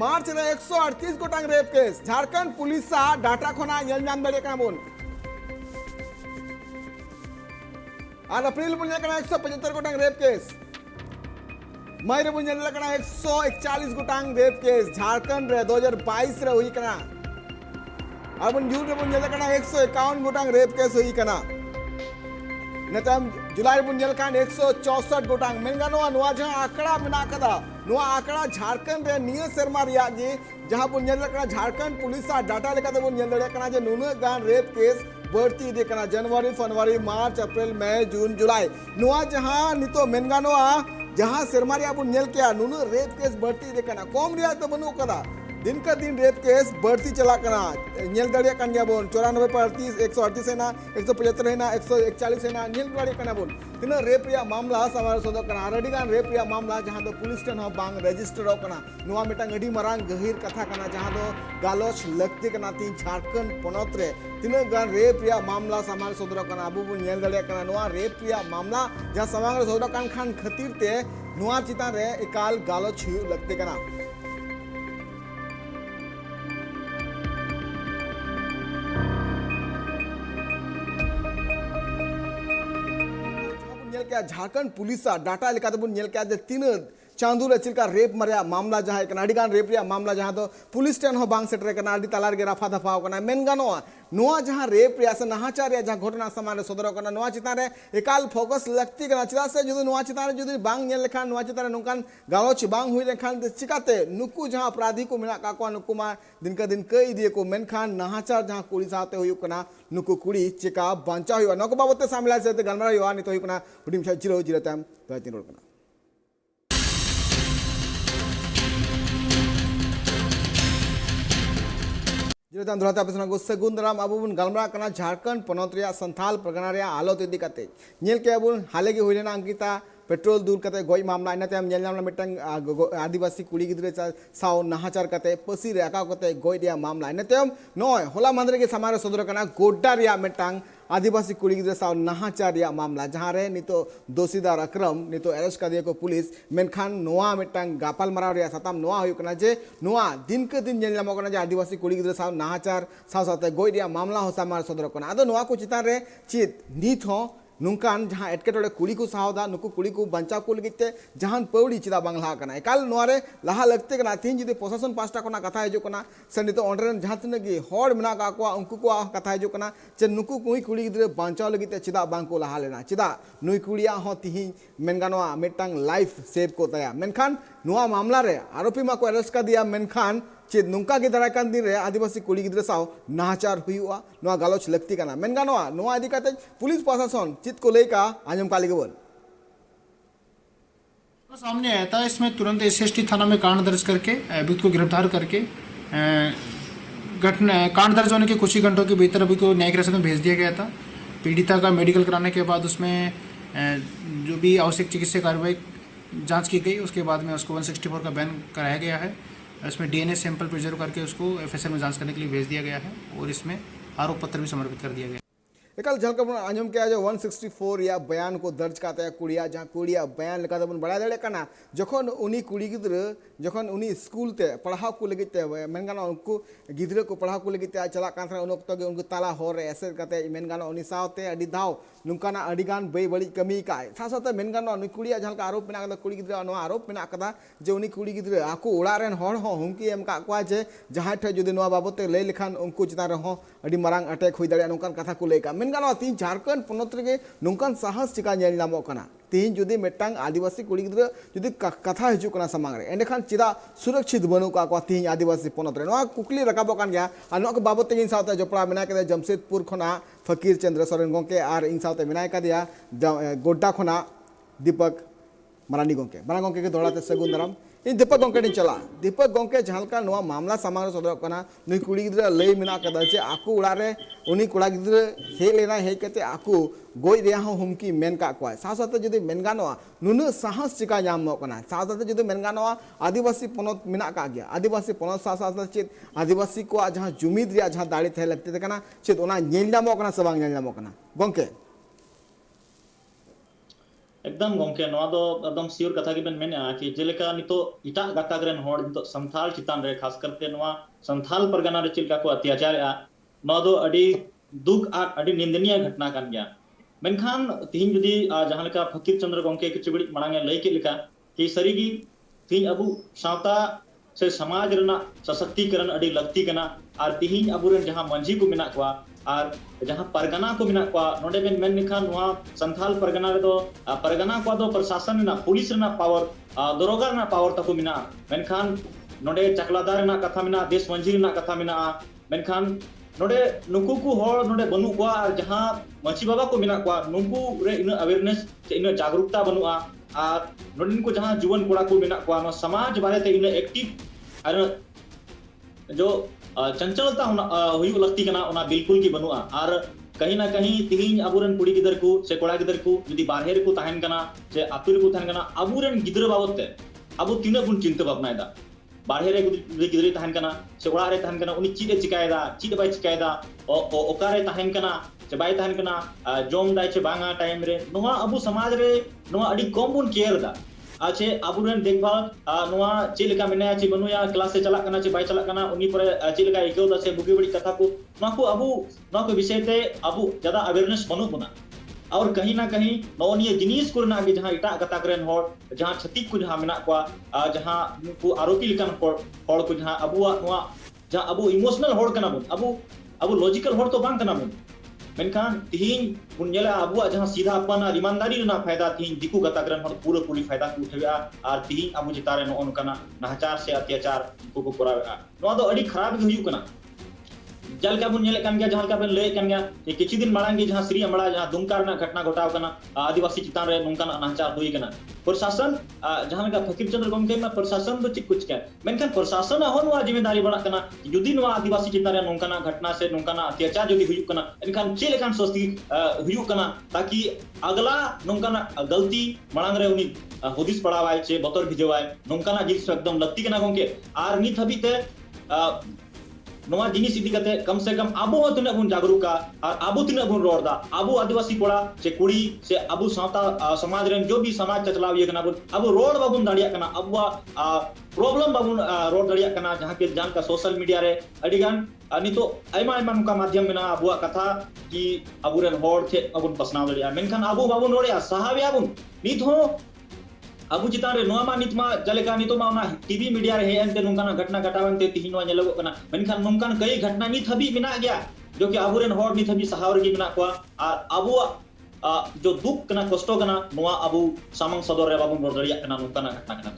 मार्च रे 138 गोटांग rape case Jharkhand police data खना नेल नाम दड़े कना बुन और अप्रैल बुन कना 175 गोटांग रेप केस मई रे बुन कना 141 गोटांग रेप केस झारखंड रे 2022 रे हुई कना और बन जून रे बन जेल कना 151 गोटांग रेप केस हुई कना नतम जुलाई बन जेल कान 164 गोटांग मेन गानोआ नोआ जहां आंकड़ा मेना कदा नोआ आंकड़ा झारखंड रे निया शर्मा रिया जे जहां बन जेल कना झारखंड पुलिस डाटा लेका बन जेल दड़े कना जे नुना गान रेप केस बढ़ती दे कना जनवरी फरवरी मार्च अप्रैल मई जून जुलाई नोआ जहां नितो मेन गानोआ जहां शर्मा रिया बन जेल के नुना रेप केस बढ़ती दे कना कम रिया तो बनु कदा दिन का दिन रेप केस बढ़ती चला कना नेल दड़िया कन गया बोन 94 पर 138 है ना 175 है ना 141 है ना नेल दड़िया कना बोन तिना रेप रिया मामला सवार सोदो कना आरडी गान रेप रिया मामला जहां दो पुलिस टेन हो बांग रजिस्टर हो कना नुआ मिटांग अडी मरांग गहिर कथा कना जहां दो गालोच लगती कना तीन झारखंड पोनोत रे तिना गान रेप रिया मामला सवार सोदो कना अबु बुन नेल दड़िया कना नुआ रेप रिया मामला जहां सवार सोदो कान खान खतीर ते नुआ चिता रे एकाल गालोच हिउ लगते कना झारखंड पुलिस डाटा लेका तबन नेल के तीन चांदू रे चिलका रेप मरिया मामला जहां कनाडी गान रेप रिया मामला जहां तो पुलिस टेन हो बांग सेटर कनाडी तलार गे रफा दफा कना मेन गानोआ नोआ जहां रेप रिया से नहाचार रिया जहां घटना समान सदर कना नोआ चिता रे एकाल फोकस लगती कना चिदा से जुदी नोआ चिता रे जुदी बांग नेल लेखान नोआ चिता रे नुकान गालोच बांग हुई लेखान चिकाते नुकु जहां अपराधी को मिला काको नुकु मा दिन का दिन कई दिए को मेनखान नहाचार जहां कुड़ी साथे हुई कना नुकु कुड़ी चिका बांचा हुई नको बाबते सामला से गलमरा हुआ नि तो हुई कना हुडिम छजिरो जिरताम तो तीन रोड कना जिरताम धराते आपे सना सगुन दाराम अबुन गलमरा कना झारखंड पोनोत रिया संथाल परगना रिया हालत इदी कते नेल के अबुन हाले गे हुइलेना अंकिता पेट्रोल दूर कते गोय मामला इनाते हम नेल नामला मिटंग आदिवासी कुड़ी गिद्रे साव नहाचार कते पसी रे अका कते गोय रिया मामला इनाते हम नय होला मांद्रे के समारे सदर कना गोड्डा रिया मिटंग आदिवासी कुड़ी गिद्रे साव नहाचार रिया मामला जहां रे नितो दोषीदार अक्रम नितो अरेस्ट कर दिया को पुलिस मेनखान नोआ मिटंग गापाल मराव रिया सताम नोआ हुई कना जे नोआ दिन के दिन नेल नामो कना जे आदिवासी कुड़ी गिद्रे साव नहाचार साव साथे गोय रिया मामला हो समारे सदर कना आदो नोआ को चितान रे चित नित हो नुकान जहां एटकेटोड़े कुड़ी को सावदा नुकु कुड़ी को बंचा को लगिते जहां पौड़ी चिदा बांगला कना एकाल नोरे लहा लगते कना तीन जुदी प्रशासन पास्टा कोना कथा हिजु कना से नितो ऑनरेन जहां तिना गी होड़ मेना का को उनको को कथा हिजु कना जे नुकु कुई कुड़ी गिद्रे बंचा लगिते चिदा बांग को लहा लेना चिदा नुई कुड़िया हो तिही मेनगानोआ मिटंग लाइफ सेव को तया मेनखान नुआ मामला रे आरोपी मा को अरेस्ट कर दिया मेनखान चेद नुका के दराकान दिन रे आदिवासी कुड़ी गिद्रे साव नहाचार हुआ नुआ गालोच लगती कना मेन गानोआ नुआ इदी काते पुलिस प्रशासन चित को लेका आंजम काली गेबल सामने आया था। इसमें तुरंत एसएसटी थाना में कांड दर्ज करके अभियुक्त को गिरफ्तार करके घटना कांड दर्ज होने के कुछ ही घंटों के भीतर अभियुक्त को न्यायिक हिरासत में भेज दिया गया था। पीड़िता का मेडिकल कराने के बाद उसमें जो भी आवश्यक चिकित्सा कार्रवाई जांच की गई उसके बाद में उसको 164 का बैन कराया गया है। इसमें डीएनए सैंपल प्रिजर्व करके उसको एफएसएल में जांच करने के लिए भेज दिया गया है और इसमें आरोप पत्र भी समर्पित कर दिया गया है। एकल झलक आंजम के जो 164 या बयान को दर्ज करता है कुड़िया जहाँ कुड़िया बयान लेका तबन बड़ा दड़े कना जखन उनी कुड़ी गिद्र जखन उनी स्कूल ते पढ़ाव को लगित मेनगाना उनको गिद्र को पढ़ाव को लगित चला कान उन वक्त के उनको ताला हो रे ऐसे करते मेनगाना उनी सावते अडी धाव नुकाना अडिगान बे बड़ी कमी का सा साथे मेनगाना उनी कुड़िया झलका आरोप मेना कदा कुड़ी गिद्र नो आरोप मेना कदा जे उनी कुड़ी गिद्र आको ओड़ा रेन हड़ हो हुमकी एम का को जे जहां ठे जुदी नो बाबते लय लेखान उनको चितान रे हो अडी मारांग अटैक हुई दड़े नुकान कथा को लेका मेनगाना तीन झारखंड पोनोत रे नुकान साहस चिका नेल नामो कना तीन जुदी मेटांग आदिवासी कुड़ी गिद्र जुदी कथा हिजु कना समांग रे एंडेखान चिदा सुरक्षित बनु का तीन आदिवासी पोनोत रे नो कुकली रकाबो कान गया आ नो बाबते इन सावते जपड़ा मेना के जमशेदपुर खना फकीर चंद्र सोरेन गोंके और इन सावते मेना का दिया गोड्डा खना दीपक मरानी गोंके मरा गोंके के दौड़ाते सगुन दाराम इन दीपक गोंके नी चला दीपक गोंके जहालका नोआ मामला सामांग सदर कना नुई कुड़ी गिद्र लय मेना कदा जे आकू उड़ा रे उनी कुड़ा गिद्र हे लेना हे कते आकू गोई रिया हो हुमकी मेन का को सा साथे जदी मेन गानोआ नुनु साहस चिका जाम कना सा साथे जदी मेन गानोआ आदिवासी पोनोत मेना का गया आदिवासी पोनोत सा साथे चेत आदिवासी को जहां जुमिद रिया जहां दाड़ी थे लगते कना चेत ओना नेल जामो कना सबांग नेल जामो कना गोंके एकदम गोंके नोआ दो एकदम सियोर कथा के बेन मेना कि जेलेका नितो इटा गाताक रेन होड़ नितो संथाल चितान रे खास करते नोआ संथाल परगना रे चिलका को अत्याचार आ नोआ दो अडी दुख आ अडी निंदनीय घटना कान गया मेनखान तीन जुदी जहां लेका फकीर चंद्र गोंके के चिबड़ी मणांगे लय के लेका कि सरीगी तीन अबु सावता से समाज रना सशक्तिकरण अड़ी लगती कना और तिहिन अबुरन जहां मंझी को मिना को और जहां परगना को मिना को नोडे बेन मेन निखान वहां संथाल परगना रे परगना को दो प्रशासन ना पुलिस ना पावर दरोगा ना पावर तको मिना मेनखान नोडे चकलादार ना कथा मिना देश मंझी ना कथा मिना मेनखान नोडे नुकु को होड़ नोडे बनु को और जहां मंझी बाबा को मिना को नुकु रे इन अवेयरनेस इन जागरूकता बनुआ और नोडिन को जहां जुवन कोड़ा को मिना को समाज बारे ते इन एक्टिव और जो चंचलता हुई लगती कना उना बिल्कुल की बनुआ और कहीं ना कहीं तिहिन अबुरन कुड़ी गिदर को से कोड़ा गिदर को यदि बाहर को तहन कना से आतुर को तहन कना अबुरन गिदर बाबत अबु तीन बुन चिंता भावनाएदा बाहर गिदर तहन कना से कोड़ा रे तहन कना उनी चीज चिकायदा चीज बाय चिकायदा ओकारे तहन कना से बाय तहन कना जोम दाय से बांगा टाइम रे नोवा अबु समाज रे नोवा अडी कम बुन केयर दा आचे अबुरन देखभाल नोवा चेलेका मेना चे बनुया क्लास से चला कना चे बाय चला कना उनी पर चेलेका इको दा से बुगी बड़ी कथा को नोवा को विषय ते अबु ज्यादा अवेयरनेस बनु बना और कहीं ना कहीं नवनीय जिनिस को ना जहां इटा कथा करेन होड़ जहां छतिक को जहां मेना को जहां को आरोपी लिकन होड़ को जहां अबुआ नोवा जहां अबु इमोशनल होड़ कना बुन अबु लॉजिकल होड़ तो बांग कना बुन मेनखान तिहिन बुन नेला अबुआ जहां सीधा अपन ईमानदारी ना फायदा तिहिन दिकु गता करन होड़ पूरा पूरी फायदा को उठेगा और तिहिन अबु जितारे नो कना नाहचार से अत्याचार को कोरावेगा नोवा दो अडी खराब हुई कना जल का बुन नेले कन गया जहां का बन ले कन गया ये किछि दिन माड़ांगे जहां श्री अमड़ा जहां दुमकार ना घटना घटाव कना आदिवासी चितान रे नुंका नाहचार हुई कना प्रशासन जहां का फकीर चंद्र गमके में प्रशासन तो कुछ क्या मेनखान प्रशासन होनवा जिम्मेदारी बना कना जुदी नवा आदिवासी चितान रे नुंका ना घटना से नुंका ना अत्याचार जदी हुई कना एनखान चे लेखान सस्ती हुई कना ताकि अगला नुंका ना गलती माड़ांग रे उनी हुदिस पड़ावाय चे बतर भिजवाय नुंका ना जिस एकदम लगती कना गमके आर नित हबीते नवा जिनिस इदी कते कम से कम आबो तिना बुन जागरूका और आबो तिना बुन रोड़दा आबो आदिवासी कोड़ा से कुड़ी से आबो सावता समाज रेन जो भी समाज चचलाव ये कना बुन आबो रोड बाबुन दाड़िया कना अबवा प्रॉब्लम बाबुन रोड दाड़िया कना जहां के जान का सोशल मीडिया रे अडिगान नितो आयमा आयमा नुका माध्यम मेना अबुआ कथा कि अबुरेन होड़ थे अबुन पसनाव दाड़िया मेनखान आबो बाबुन रोड़िया सहाविया बुन नित हो अबु चितान रे नोमा नितमा जलेका नितोमा ना टीवी मीडिया रे हेनते नुंकाना घटना घटावन ते तिहिनवा नेलगो कना मेनखान नुंकान कई घटना नित हबी मिना गया जो कि अबुरेन होड़ नित हबी सहावर गी मिना को और अबुआ जो दुख कना कष्ट कना नोवा अबु सामंग सदर रे बाबुन रोडरिया कना नुंकाना घटना कना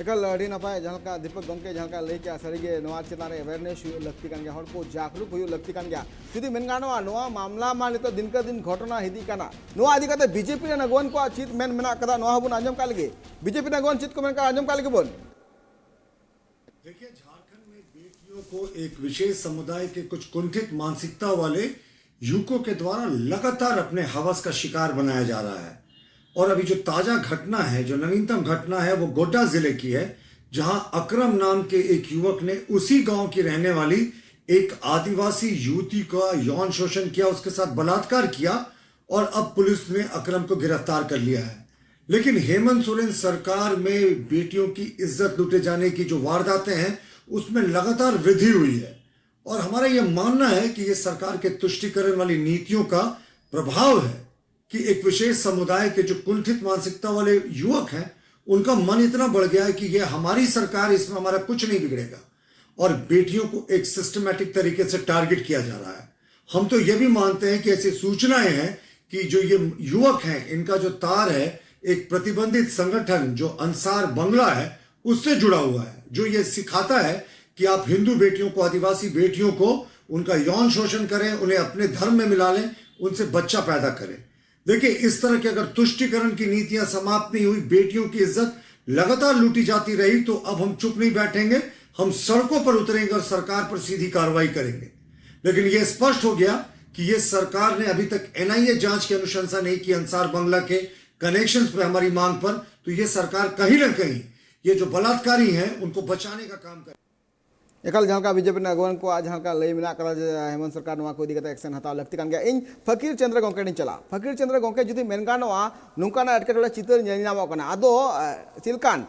एकल अड़ी नपाय जहां का दीपक गमके जहां का लेके सरीगे नोआ चितान अवेयरनेस लगती कान गया हर को जागरूक हुई लगती कान गया जुदी मेन गानोआ नोआ मामला मा नितो दिन का दिन घटना हिदी काना नोआ आदि कते बीजेपी रे नगवन को चित मेन मेना कदा नोआ हबुन आंजम का लगे बीजेपी नगवन चित को मेन का आंजम का लगे बोल देखिए झारखंड में बेटियों को एक विशेष समुदाय के कुछ कुंठित मानसिकता वाले युवकों के द्वारा लगातार अपने हवस का शिकार बनाया जा रहा है और अभी जो ताजा घटना है जो नवीनतम घटना है वो गोड्डा जिले की है जहां अकरम नाम के एक युवक ने उसी गांव की रहने वाली एक आदिवासी युवती का यौन शोषण किया उसके साथ बलात्कार किया और अब पुलिस ने अकरम को गिरफ्तार कर लिया है। लेकिन हेमंत सोरेन सरकार में बेटियों की इज्जत लूटे जाने की जो वारदातें हैं उसमें लगातार वृद्धि हुई है और हमारा यह मानना है कि यह सरकार के तुष्टीकरण वाली नीतियों का प्रभाव है कि एक विशेष समुदाय के जो कुंठित मानसिकता वाले युवक हैं उनका मन इतना बढ़ गया है कि यह हमारी सरकार, इसमें हमारा कुछ नहीं बिगड़ेगा और बेटियों को एक सिस्टमैटिक तरीके से टारगेट किया जा रहा है। हम तो यह भी मानते हैं कि ऐसी सूचनाएं हैं कि जो ये युवक हैं इनका जो तार है एक प्रतिबंधित संगठन जो अंसार बंगला है उससे जुड़ा हुआ है, जो ये सिखाता है कि आप हिंदू बेटियों को, आदिवासी बेटियों को उनका यौन शोषण करें, उन्हें अपने धर्म में मिला लें, उनसे बच्चा पैदा करें। देखिए इस तरह की अगर तुष्टीकरण की नीतियां समाप्त नहीं हुई, बेटियों की इज्जत लगातार लूटी जाती रही तो अब हम चुप नहीं बैठेंगे, हम सड़कों पर उतरेंगे और सरकार पर सीधी कार्रवाई करेंगे। लेकिन यह स्पष्ट हो गया कि यह सरकार ने अभी तक एनआईए जांच की अनुशंसा नहीं की अंसार बंगला के कनेक्शंस पे हमारी मांग पर, तो यह सरकार कहीं ना कहीं ये जो बलात्कारी हैं उनको बचाने का काम करे। एकल जहां का बीजेपी अगवन को आज जहां का लई मेना करा हेमंत सरकार नवा को दिगत एक्शन हताव लगती कान गया इन फकीर चंद्र गोंके नि चला फकीर चंद्र गोंके जुदी मेनगानवा नुकाना अटकेटोला चितर नेलनामो कना आदो चिलकान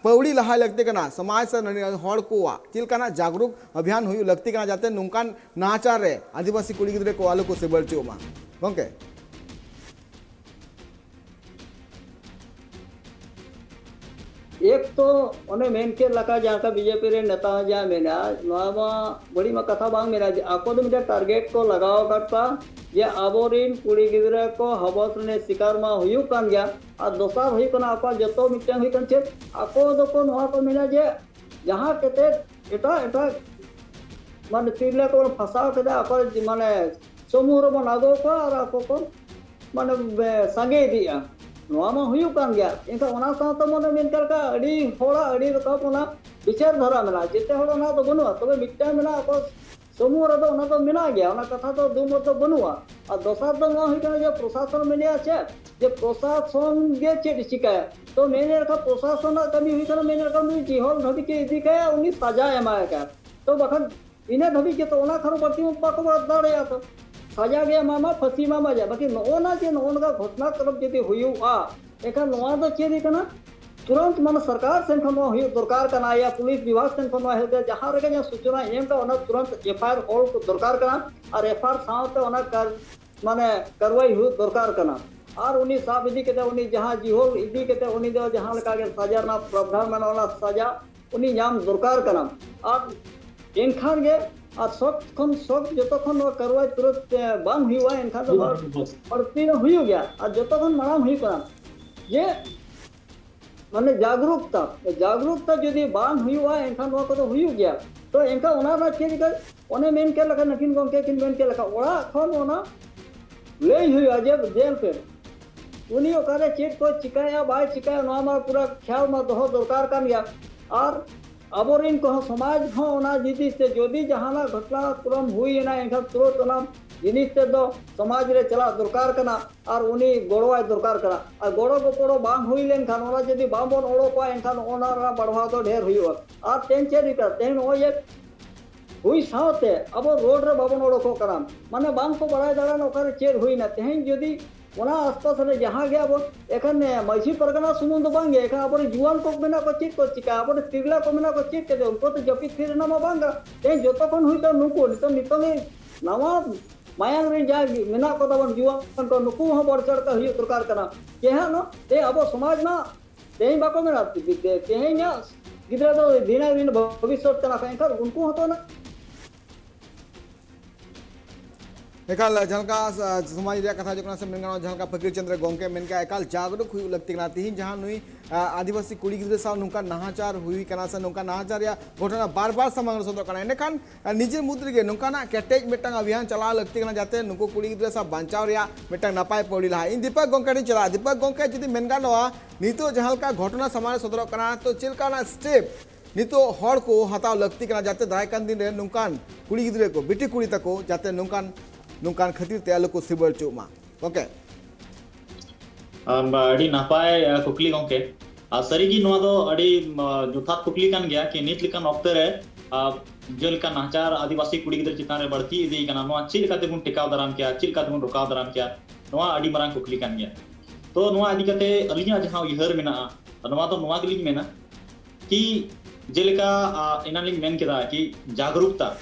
पौड़ी लहा लगते कना समाज से हड़ को चिलकाना जागरूक अभियान हुई लगती कना जाते नुकान नाचार रे आदिवासी कुड़ी गिद्रे को आलो को सेबल चोमा गोंके एक तो ओने मेन के लका जहाँ का बीजेपी रे नेता जहाँ मेना नवा बड़ी मा कथा बांग मेना आको दो मिटा टारगेट को लगाओ करता जे आबोरिन कुड़ी गिदरा को हबस ने शिकार मा हुयु कान गया और दोसार हुई कना आपा जतो मिटन हुई कन छे आको दो को नवा को मेना जे जहाँ केते एटा एटा माने तिरले को फसाव केदा आपा माने समूह रो बनागो को और आको को माने संगे दिया नवा मा हुयु कान गया इनका ओना साथ मने मेन करका अड़ी होड़ा अड़ी रकब ओना विचार धारा मेना जेते होड़ा ना तो बनुआ तबे मिटटा मेना को समूह रे तो ओना तो मेना गया ओना कथा तो दु मत बनुआ और दोसार तो ना हुई कना जे प्रशासन मेने आछे जे प्रशासन गे चेट शिकाय तो मेने रखा प्रशासन कमी हुई कना मेने रखा मी जिहल धबी के इदी का उनी सजा एमाय का तो बखन इने धबी के तो ओना खरो पड़ती पाको दाड़े तो सजा गया मामा फसी मामा जा बाकी नोना जे नोनगा घटना क्रम यदि हुआ एखान नोआ दो चेदी कना तुरंत मन सरकार सेन खन हुई दरकार कना या पुलिस विभाग सेन खन है जहां रे जे सूचना एम का ओना तुरंत एफआईआर होल को दरकार कना और एफआईआर सावते ओना कर माने कार्रवाई हुई दरकार कना और उनी साब इदी केते उनी जहां जिहोल इदी केते उनी दो जहां लका के सजा ना प्रावधान में ओना सजा उनी नाम दरकार कना और एनखान गे और सब खन सब जतो खन कार्रवाई तुरंत बांग हुआ एनखान तो पड़ती हुई गया और जतो खन माराम हुई कना ये माने जागरूकता यदि बांग हुआ एनखान नो को हुई गया तो एनका ओना ना चेक कर ओने मेन के लका नकिन गंके किन मेन के लका ओड़ा खन ओना ले हुई जे जेल पे उनी ओकारे चेक को चिकाया बाय चिकाया नो मा पूरा ख्याल मा दो दरकार कान गया और अबोरिन को समाज हो ओना जिदी से जोदी जहाना घटना क्रम हुई ना एनका तुरंत ओना जिनिस से दो समाज रे चला दरकार कना और उनी गोड़वा दरकार कना और गोड़ो गोपड़ो बांग हुई लेन खान ओना जदी बांबोन ओड़ो को एनखान ओना रा बढ़वा तो ढेर हुई और तेन चेरिका तेन ओ ये हुई सावते अब रोड रे बाबन ओड़ो को करा माने बांग को बढ़ाय दाड़ा ओकारे चेर हुई ना तेन जदी ओना आसपास रे जहां गया बो एखन माइसी परगना सुमुन दो बांगे एखन अब जुआन को मेना को चिक को चिका अब तिरला को मेना को चिक के उनको तो जपी फिर ना बांगा ते जोतो कोन हुई तो नुको तो नितंगे नवा मायांग रे जा मेना को दबन जुआन को नुको हो बढ़ चढ़ का हुई सरकार कना के है नो ते अब समाज ना ते बाको मेना ते ना गिदरा तो दिना दिन भविष्य तना का उनको होतो ना एकाल झलका समाज रे कथा जो मेनगा झलका फकीर चंद्र गोंके मेनका एकाल जागरूक हुई लगती कना तिहिन जहां नुई आदिवासी कुड़ी गिद्रा साव नुका नाहाचार हुई कना से नुका नाहाचार या घटना बार बार सामने सदर कना एनेखान निजे मुद्रे के नुका ना केटेज मेटंग अभियान चला लगती कना जाते नुको कुड़ी गिद्रा साव बांचाव रिया मेटंग नपाय पड़ी लहा इन दीपक गोंके नि चला दीपक गोंके जदी मेनगा नवा नितो झलका घटना सामने सदर कना तो चिलका ना स्टेप नितो हड़ को हताव लगती कना जाते दायकान दिन रे नुकान कुड़ी गिद्रे को बिटी कुड़ी तको जाते नुकान नुकान खातिर ते आलो को सिबल चुमा ओके अड़ी नापाय कुकली गंके सरीगी नोआ दो अड़ी जुथात कुकली कान गया कि नित लिकन ऑक्टर है जेलका नाचार आदिवासी कुड़ी गिदर चितान रे बढ़ती इदी कना नोआ चिल काते बुन टिकाव दराम किया चिल काते बुन रुकाव दराम किया नोआ अड़ी मरांग कुकली कान गया तो नोआ आदि कते अलिया जहां यहर मेना नोआ तो नोआ गलिंग मेना कि जेलका इनालिंग मेन केदा कि जागरूकता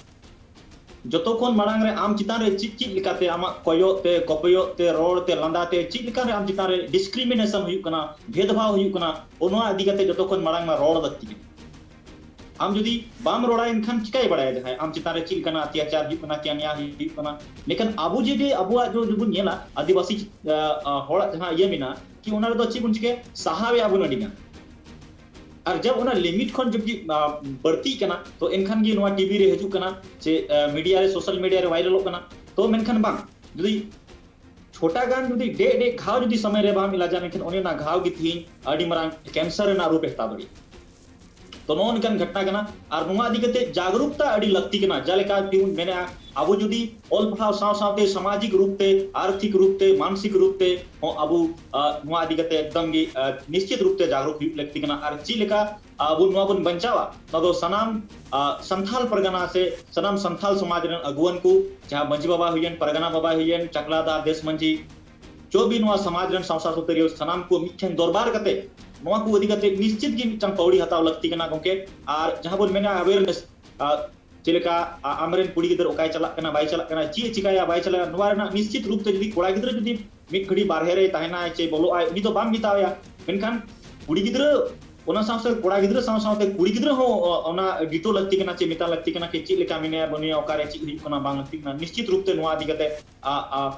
जतो कोन मांग रे आम चितान रे चिक चिक लिकाते आमा कोयो ते कोपयो ते रोड ते लंदा ते चिक लिका रे आम चितान रे डिस्क्रिमिनेशन हुई कना भेदभाव हुई कना ओनो आदि कते जतो कोन मांग मा रोड दक्ति आम जदी बाम रोड़ा इनखान चिकाय बड़ाय जहाय आम चितान रे चिक कना अत्याचार हुई कना क्या न्याय हुई कना लेकिन आबू जे अबुआ जो जुबुन नेला आदिवासी होड़ा जहां ये मिना कि ओना रे दो चिकुन चिके सहावे आबू नडिगा और जब उना लिमिट खन जब बढ़ती कना तो इनखान गे नोआ टीवी रे हजू कना से मीडिया रे सोशल मीडिया रे वायरल कना तो मेनखान बांग जदी छोटा गान जदी डे डे घाव जदी समय रे बाम इलाजा मेनखान ओने ना घाव गी थी अडी मरांग कैंसर ना रूप एता बड़ी तो नोन कन घटना कना और नोआ आदि कते जागरूकता अडी लगती कना जलेका टीम मेने आबू जदी ऑल पढ़ाव साव सावते सामाजिक रूप ते आर्थिक रूप ते मानसिक रूप ते आबू नोआ आदि कते एकदम गी निश्चित रूप ते जागरूक लगती कना और ची लेका आबू नोआ बन बंचावा तो सनाम संथाल परगना से सनाम संथाल समाज रन अगुवन को जहां मंजी बाबा हुयन परगना बाबा हुयन चकलादार देश मंजी जो भी नोआ समाज रन संसार सुतरियो सनाम को मिठन दरबार कते नोआ को अधिक कते निश्चित गी मिटन पौड़ी हताव लगती कना गोके और जहां बोल मेना अवेयरनेस चिलका आमरेन कुड़ी गिदर ओकाय चला कना बाय चला कना ची चिकाया बाय चला नोआ रना निश्चित रूप ते जदी कोड़ा गिदर जदी मिट खड़ी बारहे रे ताहेना चे बोलो आय उनी तो बाम बितावया मेनखान कुड़ी गिदर ओना साथ कोड़ा गिद्रा साथ कुड़ी गिद्रा हो ओना डिटो लगती कना चे मिता लगती कना के ची लेका मिने बनिया ओकारे ची हुई कोना बांग लगती कना निश्चित रूप से नोआ दिगते आ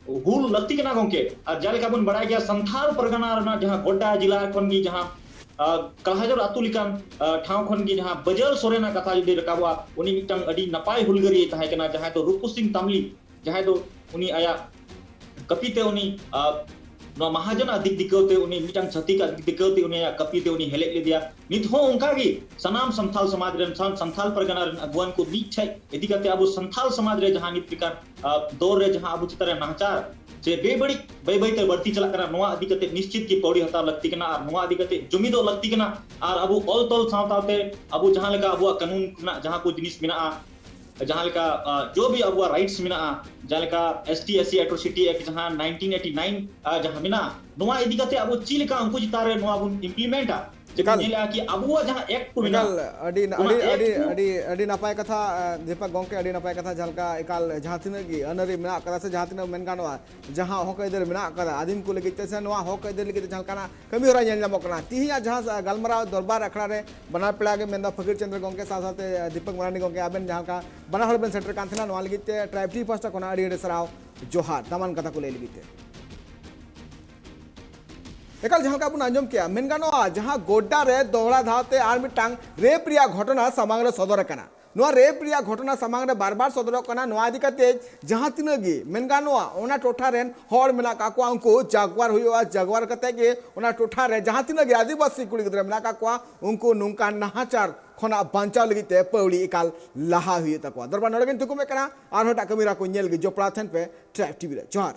हुल लगती कना गोंके और जालेका बन बड़ा गया संथाल परगना रना जहां गोड्डा जिला खन गी जहां कलहाजर आतु लिकान ठाव खन गी जहां बजल सोरेना कथा जुदी रकाबा उनी मिटंग अडी नपाय हुलगरी ताहे कना जहां तो रूपु सिंह तामली जहां तो उनी आया कपिते उनी नो महाजना दिक दिकते उनी मिटंग छती का दिक दिकते उनी कपिते उनी हेले ले दिया नित हो उनका गी सनाम संथाल समाज रे संथाल परगना रे अगुवान को नीच है यदि कहते अब संथाल समाज रे जहां नित प्रकार दौर रे जहां अब चितरे नाचार जे बेबड़ी बैते बढ़ती चला कना नोआ अधि कहते निश्चित की पौड़ी हता लगती कना और नोआ अधि कहते जुमिदो लगती कना और अब ऑल तोल सावताते अब जहां लगा अब कानून ना जहां को जिनिस मिना जहां लगा जो भी अब राइट्स मिना जहां लगा एसटी एससी एट्रोसिटी एक्ट जहां 1989 जहां मिना नोआ इदी कहते अब चिलका अंकु जितारे नोआ बुन इंप्लीमेंट जेका नेला कि अब जहां एक्ट को मिना अडी नपाय कथा दीपक गोंके अडी नपाय कथा झलका एकाल जहां तिना की अनरी मेना कदा से जहां तिना मेन गानवा जहां हक इधर मेना कदा आदिम को लगे से नोआ हक इधर लगे झलकाना कमी होरा नेल नामो कना तिहिया जहां गलमराव दरबार अखड़ा रे बना पेड़ा के मेंदा फकीर चंद्र गोंके साथ साथ दीपक मरानी गोंके आबेन जहां का बना हल बेन सेंटर कांथना नोआ लगे ट्राइब टी पास्टा कोना अडी अडी सराव जोहार तमान कथा को ले लगे एकाल जहां का आंजम किया मेन गानो जहां गोड्डा रे दोहरा धावते आर मिटांग रेप रिया घटना सामांग रे सदर कना नोआ रेप रिया घटना सामांग रे बार बार सदर कना नोआ इदी कते जहां तिना गे मेन गानो ओना टोठा रेन हर मेना काको उनको जागवार हुआ जागवार कते गे ओना टोठा रे जहां तिना गे आदिवासी कुड़ी गिद्रा मेना काको उनको नुंका नाहाचार खना बांचाव लगिते पौड़ी एकाल लाहा हुई तकवा दरबार नडगेन तुकुमे कना आर हटा कमीरा को नेल गे जो प्राथन पे ट्राइब टीवी रे जोहार।